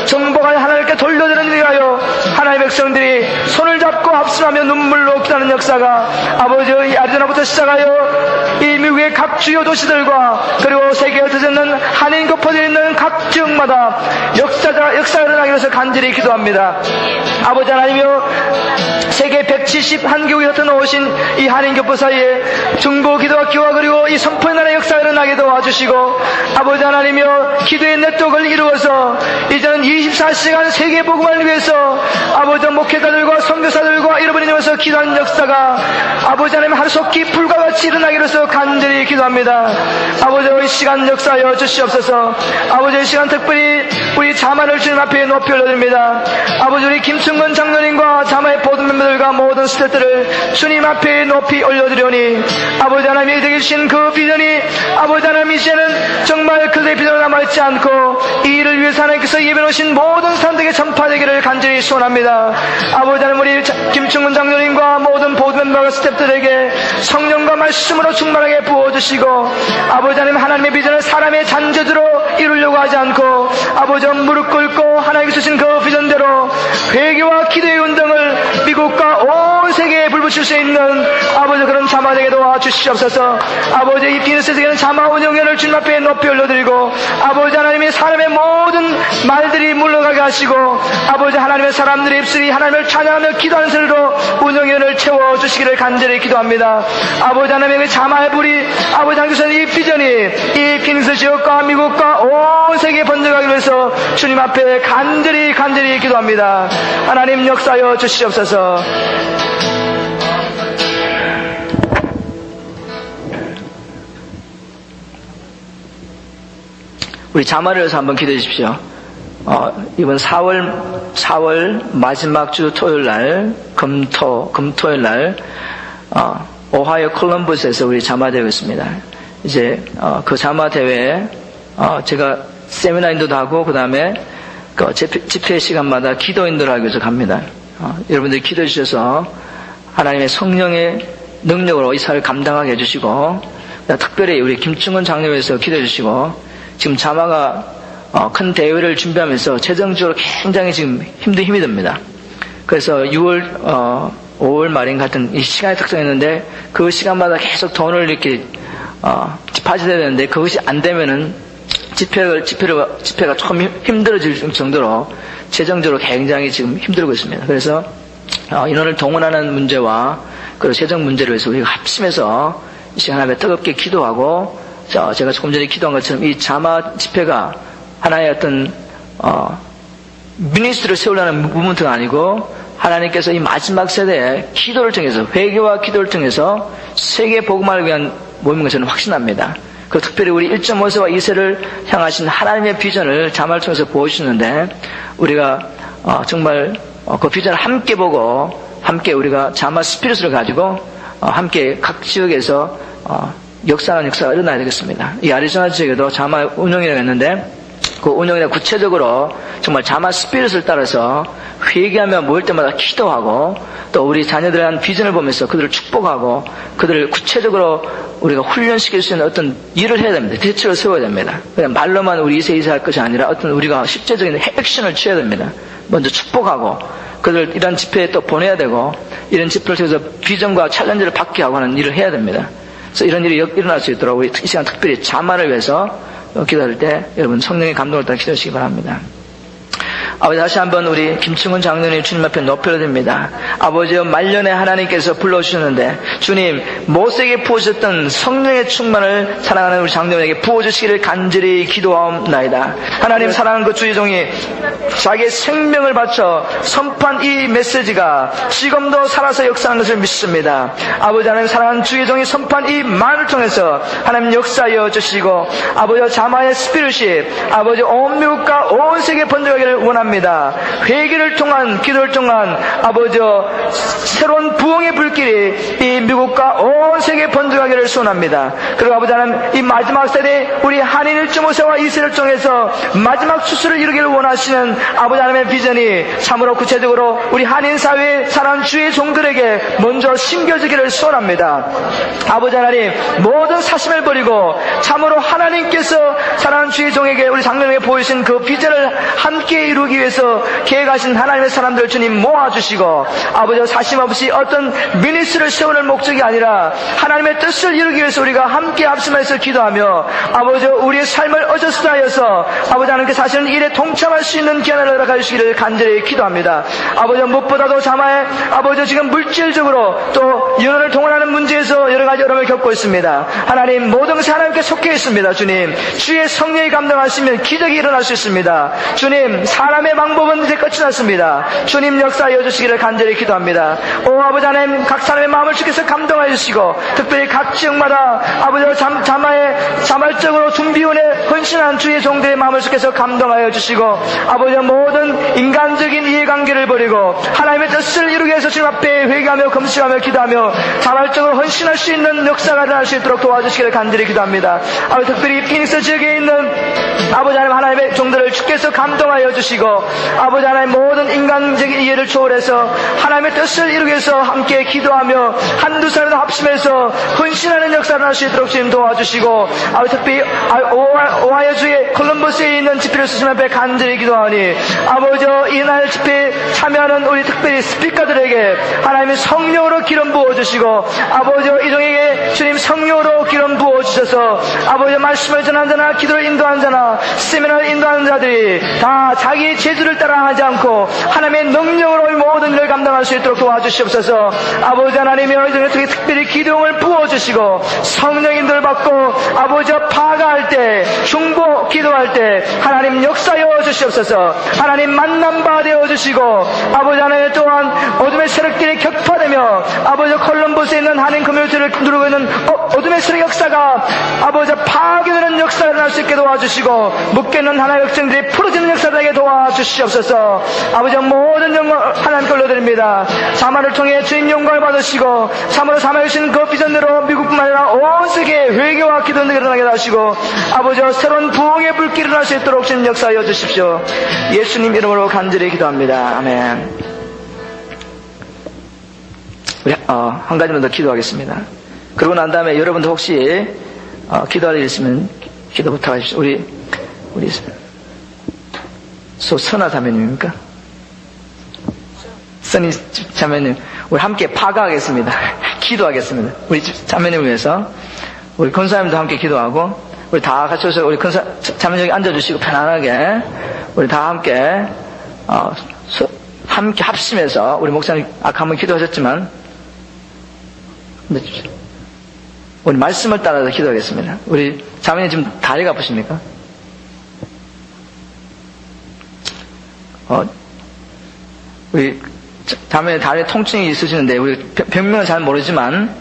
정복하여 하나님께 돌려드리는 위하여 하나님 하나님의 백성들이 손을 잡고 합심하며 눈물로 기도하는 역사가 아버지 아리조나부터 시작하여 이 미국의 각 주요 도시들과 그리고 세계에 흩어져있는 한인 겹퍼져 있는 각 지역마다 역사가 일어나기 위해서 간절히 기도합니다. 아버지 하나님이여, 세계 171개국에 흩어놓으신 이 한인 겹퍼 사이에 중보 기도와 기와 그리고 이 선포의 나라의 역사가 일어나게 도와주시고, 아버지 하나님이여, 기도의 네트워크를 이루어서 이제는 24시간 세계 복음을 위해서 아버지 목회자들과 선교사들과 여러분이 되면서 기도하는 역사가 아버지 하나님 하루속히 불과 같이 일어나기로 해서 간절히 기도합니다. 아버지의 시간 역사여 주시옵소서. 아버지의 시간 특별히 우리 자마를 주님 앞에 높이 올려드립니다. 아버지 우리 김충근 장로님과 자마의 모든 멤버들과 모든 스태프들을 주님 앞에 높이 올려드리오니 아버지 하나님이 되게 주신 그 비전이 아버지 하나님 이제는 정말 그들의 비전으로 남아있지 않고 이 일을 위해서 하나님께서 예배놓으신 모든 사람들에게 전파되기를 간절히 소원합니다. 아버지 하나님 우리 김충근 장로님과 모든 보드 멤버와 스태프들에게 성령과 말씀으로 충만하게 부어주시고, 아버지 하나님 하나님의 비전을 사람의 잔재주로 이루려고 하지 않고 아버지 무릎 꿇고 하나님께서 주신 그 비전대로 회개와 기도의 운동을 미국과 온 세계에 불붙일 수 있는 아버지 그런 자마되게 도와주시옵소서. 아버지 이 비즈니스 세계는 자마 운영회를 주님 앞에 높이 올려드리고, 아버지 하나님이 사람의 모든 말들이 물러가게 하시고 아버지 하나님의 사람들의 입술이 하나님을 찬양하며 기도하는 소리로 운영회를 채워주시기를 간절히 기도합니다. 아버지 하나님의 자마의 불이 아버지 하나님께서 이 비전이 이 비즈니스 지역과 미국과 온 세계에 번져가기 위해서 주님 앞에 간절히 기도합니다. 하나님 역사여 주시옵소서. 우리 자마를 위해서 한번 기도해 주십시오. 이번 4월 마지막 주 토요일 날, 금토일 날, 오하이오 콜럼버스에서 우리 자마 대회가 있습니다. 이제, 그 자마 대회에, 제가 세미나 인도도 하고, 그 다음에, 집회 시간마다 기도 인도를 하기 위해서 갑니다. 여러분들이 기도해 주셔서 하나님의 성령의 능력으로 이 사회를 감당하게 해주시고, 특별히 우리 김충근 장로회에서 기도해 주시고, 지금 자마가 큰 대회를 준비하면서 재정적으로 굉장히 지금 힘이 듭니다. 그래서 5월 말인 같은 이 시간이 특정했는데 그 시간마다 계속 돈을 이렇게 파지해야 되는데 그것이 안 되면은 집회가 조금 힘들어질 정도로 재정적으로 굉장히 지금 힘들고 있습니다. 그래서 인원을 동원하는 문제와 그리고 재정 문제를 위해서 우리가 합심해서 이 시간 앞에 뜨겁게 기도하고, 제가 조금 전에 기도한 것처럼 이 자마 집회가 하나의 어떤 미니스트를 세우려는 무브먼트가 아니고 하나님께서 이 마지막 세대에 기도를 통해서, 회개와 기도를 통해서 세계 복음화를 위한 모임인 것을 저는 확신합니다. 그 특별히 우리 1.5세와 2세를 향하신 하나님의 비전을 자마를 통해서 보여주시는데, 우리가 정말 그 비전을 함께 보고 함께 우리가 자마 스피릿을 가지고 함께 각 지역에서 역사가 일어나야 되겠습니다. 이 아리조나 지역에도 자마 운영이라고 했는데 그 운영에 구체적으로 정말 자마 스피릿을 따라서 회개하며 모일 때마다 기도하고, 또 우리 자녀들에 대한 비전을 보면서 그들을 축복하고 그들을 구체적으로 우리가 훈련시킬 수 있는 어떤 일을 해야 됩니다. 대책을 세워야 됩니다. 그냥 말로만 우리 이세 할 것이 아니라 어떤 우리가 실제적인 액션을 취해야 됩니다. 먼저 축복하고 그들 이런 집회에 또 보내야 되고, 이런 집회를 통해서 비전과 챌린지를 받게 하고 하는 일을 해야 됩니다. 그래서 이런 일이 일어날 수 있도록 우리 이 시간 특별히 자마를 위해서 기도할 때 여러분 성령의 감동을 따라 기도하시기 바랍니다. 아버지, 다시 한번 우리 김충근 장로님 주님 앞에 높여 드립니다. 아버지여, 말년에 하나님께서 불러주셨는데 주님 모세에게 부어주셨던 성령의 충만을 사랑하는 우리 장로님에게 부어주시기를 간절히 기도하옵나이다. 하나님, 사랑하는 그 주의 종이 자기의 생명을 바쳐 선포한 이 메시지가 지금도 살아서 역사하는 것을 믿습니다. 아버지 하나님, 사랑하는 주의 종이 선포한 이 말을 통해서 하나님 역사하여 주시고, 아버지 자마의 스피릿이 아버지 온 미국과 온 세계에 번져가기를 원합니다. 회개를 통한, 기도를 통한 아버지 새로운 부흥의 불길이 이 미국과 온 세계에 번져가기를 소원합니다. 그리고 아버지 하나님, 이 마지막 세대 우리 한인 1.5세와 2세를 통해서 마지막 추수를 이루기를 원하시는 아버지 하나님의 비전이 참으로 구체적으로 우리 한인 사회에 사랑하는 주의 종들에게 먼저 심겨지기를 소원합니다. 아버지 하나님, 모든 사심을 버리고 참으로 하나님께서 사랑하는 주의 종에게, 우리 장로에게 보이신 그 비전을 함께 이루기 위해서 계획하신 하나님의 사람들 주님 모아주시고 아버지 사심없이 어떤 미니스를 세우는 목적이 아니라 하나님의 뜻을 이루기 위해서 우리가 함께 합심해서 기도하며 아버지 우리의 삶을 어저스하여서 아버지 하나님께 사실은 일에 동참할 수 있는 기회를 허락해 주시기를 간절히 기도합니다. 아버지 무엇보다도 자마의 아버지 지금 물질적으로 또 연원을 동원하는 문제에서 여러 가지 어려움을 겪고 있습니다. 하나님 모든 것이 하나님께 속해 있습니다. 주님 주의 성령이 감당하시면 기적이 일어날 수 있습니다. 주님 사람의 방법은 이제 끝이 났습니다. 주님 역사하여 주시기를 간절히 기도합니다. 오 아버지 하나님 각 사람의 마음을 주께서 감동하여 주시고 특별히 각 지역마다 아버지 자발적으로 준비운에 헌신한 주의 종들의 마음을 주께서 감동하여 주시고 아버지 모든 인간적인 이해관계를 버리고 하나님의 뜻을 이루기 위해서 주님 앞에 회개하며 금식하며 기도하며 자발적으로 헌신할 수 있는 역사가 일어날 수 있도록 도와주시기를 간절히 기도합니다. 아버지 특별히 피닉스 지역에 있는 아버지 하나님 하나님의 종들을 주께서 감동하여 주시고 아버지 하나님 모든 인간적인 이해를 초월해서 하나님의 뜻을 이루기 위해서 함께 기도하며 한두 사람도 합심해서 헌신하는 역사를 할 수 있도록 주님 도와주시고 아버지 특별히 오하이오주의 콜럼버스에 있는 집회를 주님 앞에 간절히 기도하니 아버지 이날 집회에 참여하는 우리 특별히 스피커들에게 하나님의 성령으로 기름 부어주시고 아버지 이종에게 주님 성령으로 기름 부어주셔서 아버지 말씀을 전하는 자나 기도를 인도하는 자나 세미나를 인도하는 자들이 다 자기의 재주를 따라 하지 않고 하나님의 능력으로 모든 일을 감당할 수 있도록 도와주시옵소서. 아버지 하나님의 이종에 특별히 기도를 부어주시고 성령 인도를 받고 아버지 파가할 때 중보 기도할 때 하나님 역사여 주시옵소서. 하나님 만남바 되어 주시고 아버지 하나님 또한 어둠의 세력들이 격파되며 아버지 콜럼버스에 있는 한인 커뮤니티를 누르고 있는 어둠의 세력 역사가 아버지 파괴되는 역사를 할 수 있게 도와주시고 묶여있는 하나의 역정들이 풀어지는 역사들에게 도와주시옵소서. 아버지 모든 영광 하나님께 올려드립니다. 자만을 통해 주님 영광을 받으시고 참으로 삼아주신 그 비전대로 미국뿐만 아니라 온 세계에 회개와 기도를 일어나게 하시고 아버지 새로운 부흥의 불길이 일어날 수 있도록 주님 역사하여 주십시오. 예수님 이름으로 간절히 기도합니다. 아멘. 우리 한 가지만 더 기도하겠습니다. 그러고 난 다음에 여러분도 혹시 기도할 일 있으면 기도 부탁하십시오. 우리 선아 자매님입니까? 선이 자매님 우리 함께 파가하겠습니다. 기도하겠습니다. 우리 자매님을 위해서 우리 권사님도 함께 기도하고 우리 다 같이 오셔서 우리 자매님 여기 앉아주시고 편안하게 우리 다 함께 함께 합심해서 우리 목사님 아까 한번 기도하셨지만 우리 말씀을 따라서 기도하겠습니다. 우리 자매님 지금 다리가 아프십니까? 우리 자매님 다리에 통증이 있으시는데 우리 병명은 잘 모르지만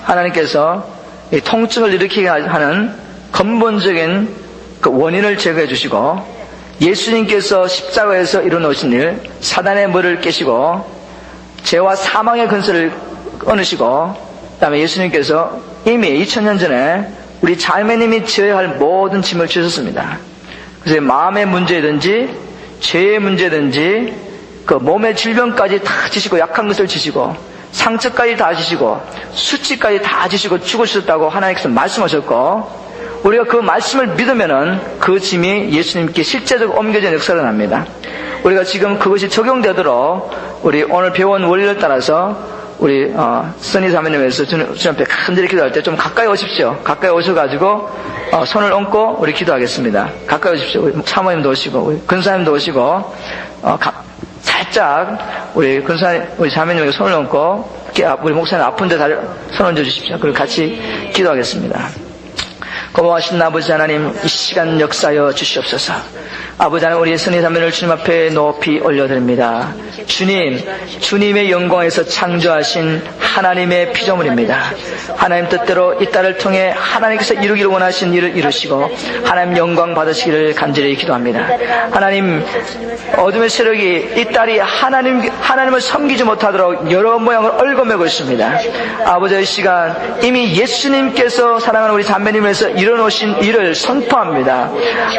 하나님께서 이 통증을 일으키게 하는 근본적인 그 원인을 제거해 주시고 예수님께서 십자가에서 이루어놓으신 일 사단의 머리를 깨시고 죄와 사망의 근세를 끊으시고 그 다음에 예수님께서 이미 2000년 전에 우리 자매님이 져야 할 모든 짐을 지셨습니다. 그래서 마음의 문제든지 죄의 문제든지 그 몸의 질병까지 다 지시고 약한 것을 지시고 상처까지 다 지시고 수치까지 다 지시고 죽으셨다고 하나님께서 말씀하셨고 우리가 그 말씀을 믿으면은 그 짐이 예수님께 실제적으로 옮겨지는 역사가 납니다. 우리가 지금 그것이 적용되도록 우리 오늘 배운 원리를 따라서 우리 써니 자매님에서 주님 앞에 간절히 기도할 때 좀 가까이 오십시오. 가까이 오셔가지고 손을 얹고 우리 기도하겠습니다. 가까이 오십시오. 우리 사모님도 오시고 우리 근사님도 오시고 살짝 우리 근사님 우리 자매님에게 손을 얹고 우리 목사님 아픈데 손 얹어 주십시오. 그리고 같이 기도하겠습니다. 고마우신 아버지 하나님 이 시간 역사여 주시옵소서. 아버지 하나님 우리 선의 자매를 주님 앞에 높이 올려드립니다. 주님의 영광에서 창조하신 하나님의 피조물입니다. 하나님 뜻대로 이 딸을 통해 하나님께서 이루기를 원하신 일을 이루시고 하나님 영광 받으시기를 간절히 기도합니다. 하나님 어둠의 세력이 이 딸이 하나님을 섬기지 못하도록 여러 모양을 얽어매고 있습니다. 아버지의 시간 이미 예수님께서 사랑하는 우리 자매님에서 이뤄놓으신 일을 선포합니다.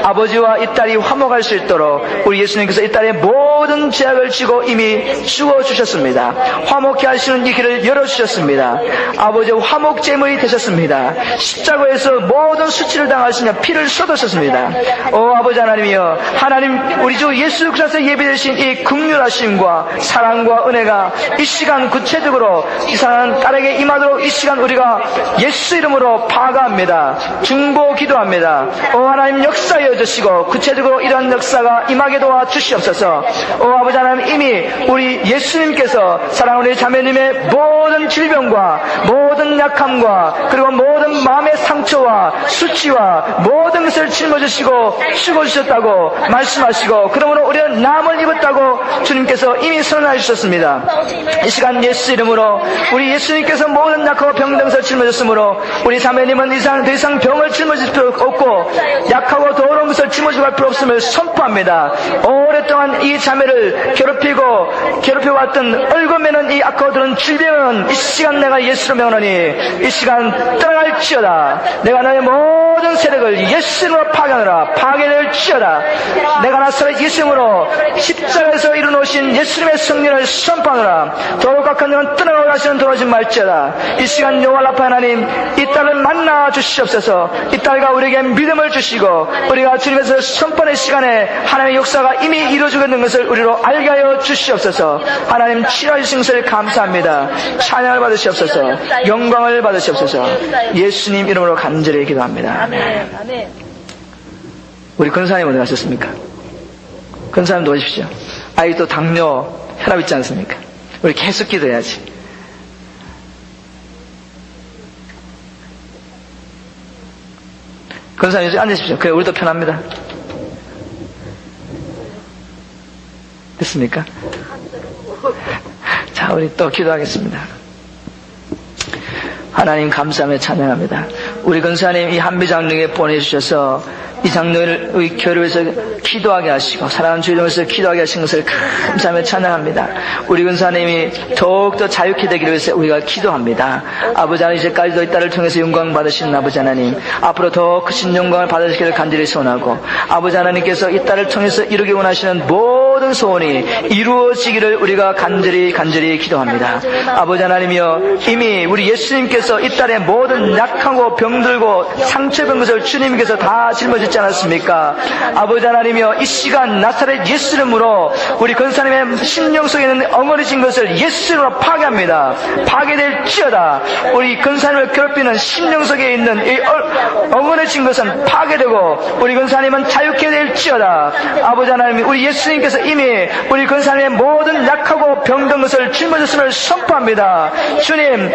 아버지와 이 딸이 화목할 수 있도록 우리 예수님께서 이 딸의 모든 죄악을 지고 이미 죽어주셨습니다. 화목케 하시는 이 길을 열어주셨습니다. 아버지 화목제물이 되셨습니다. 십자가에서 모든 수치를 당하시며 피를 쏟으셨습니다. 오 아버지 하나님이여, 하나님 우리 주 예수 그리스도께서 예비되신 이 긍휼하심과 사랑과 은혜가 이 시간 구체적으로 이 사랑하는 딸에게 임하도록 이 시간 우리가 예수 이름으로 파가합니다. 중보 기도합니다. 오 하나님 역사여 주시고 구체적으로 이러한 역사가 임하게 도와 주시옵소서. 오 아버지 하나님, 이미 우리 예수님께서 사랑하는 우리 자매님의 모든 질병과 모든 약함과 그리고 모든 마음의 상처와 수치와 모든 것을 짊어지시고 죽어주셨다고 말씀하시고, 그러므로 우리는 남을 입었다고 주님께서 이미 선언해 주셨습니다. 이 시간 예수 이름으로 우리 예수님께서 모든 약하고 병든 것을 짊어졌으므로 우리 자매님은 더 이상 병을 짊어질 필요 없고 약하고 더러운 것을 짊어지고 갈 필요 없음을 선포합니다. 오랫동안 이 자매를 괴롭혀왔던 얽어매는 이 악하고 더러운 질병은 이 시간 내가 예수로 명하노니 이 시간 떠나갈지어다. 내가 너의 모든 세력을 예수로 파괴하노라. 파괴될지어다. 내가 나사렛 예수님으로 십자가에서 이루어놓으신 예수님의 승리를 선포하노라. 더욱 악한 자는 떠나가고 다시는 돌아오지 말지어다. 이 시간 여호와 라파 하나님, 이 딸을 만나 주시옵소서. 이 딸과 우리에게 믿음을 주시고 우리가 주님께서 선포하는 시간에 하나님의 역사가 이미 이루어지고 있는 것을 우리로 알게 하여 주시옵소서. 하나님 치료하신 것을 감사합니다. 찬양을 받으시옵소서. 영광을 받으시옵소서. 예수님 이름으로 간절히 기도합니다. 아멘. 우리 권사님 어디 가셨습니까? 권사님 도와주십시오. 아이도 당뇨, 혈압 있지 않습니까? 우리 계속 기도해야지. 권사님 이제 앉으십시오. 그래 우리도 편합니다. 됐습니까? 자, 우리 또 기도하겠습니다. 하나님 감사하며 찬양합니다. 우리 권사님 이 한비장로에게 보내주셔서 이 장로를 우리 교회에서 기도하게 하시고 사랑하는 주님께서 기도하게 하신 것을 감사하며 찬양합니다. 우리 권사님이 더욱더 자유케 되기를 위해서 우리가 기도합니다. 아버지 하나님, 이제까지도 이 딸을 통해서 영광 받으시는 아버지 하나님, 앞으로 더 크신 영광을 받으시기를 간절히 소원하고, 아버지 하나님께서 이 딸을 통해서 이루기 원하시는 모든 소원이 이루어지기를 우리가 간절히 기도합니다. 아버지 하나님이여, 이미 우리 예수님께서 이 딸의 모든 약하고 병들고 상처된 것을 주님께서 다 짊어지지 않았습니까? 아버지 하나님이여, 이 시간 나사렛 예수 이름으로 우리 권사님의 심령 속에 있는 엉어리진 것을 예수 이름으로 파괴합니다. 파괴될지어다. 우리 권사님을 괴롭히는 심령 속에 있는 이 엉어리진 것은 파괴되고 우리 권사님은 자유케 될지어다. 아버지 하나님, 우리 예수님께서 이미 우리 권사님의 모든 약하고 병든 것을 짊어졌음을 선포합니다. 주님,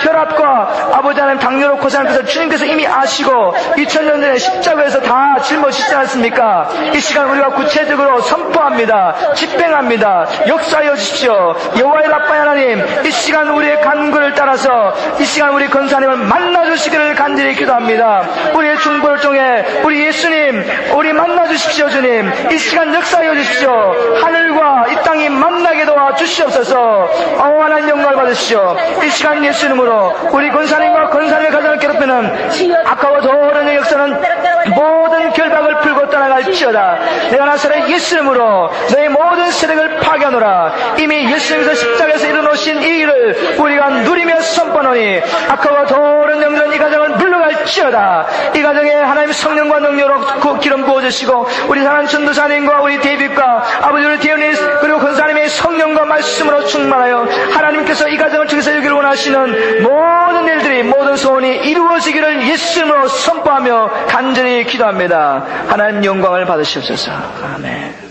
혈압과 아버지 하나님 당뇨로 고생하는 것을 주님께서 이미 아시고 2000년 전에 십자가에서 다 짊어지지 않습니까? 이 시간 우리가 구체적으로 선포합니다. 집행합니다. 역사하여 주십시오. 여호와의 라파 하나님, 이 시간 우리의 간구를 따라서 이 시간 우리 권사님을 만나주시기를 간절히 기도합니다. 우리의 중보를 통해 우리 예수님, 우리 만나주십시오. 주님, 이 시간 역사하여 주십시오. 하늘과 이 땅이 만나게 도와 주시옵소서. 하나님 영광을 받으시오. 이 시간 예수 이름으로 우리 권사님과 권사님의 가정을 괴롭히는 악하고 더러운 역사는 모든 결박을 풀고 떠나갈지어다. 내가 나사렛 예수 이름으로 너의 모든 세력을 파괴하노라. 이미 예수님께서 십자가에서 이루어놓으신 이 일을 우리가 누리며 선포하노니 악하고 더러운 영들은 이 가정을 물러갈지어다. 이 가정에 하나님 성령과 능력으로 기름 부어주시고 우리 사랑하는 전도사님과 우리 데이빗과 아버지 우리 대현님 그리고 권사님의 성령과 말씀으로 충만하여 하나님께서 이 가정을 통해서 여기를 원하시는 모든 일들이 모든 소원이 이루어지기를 예수 이름으로 선포하며 간절히 기도합니다. 하나님 영광을 받으시옵소서. 아멘.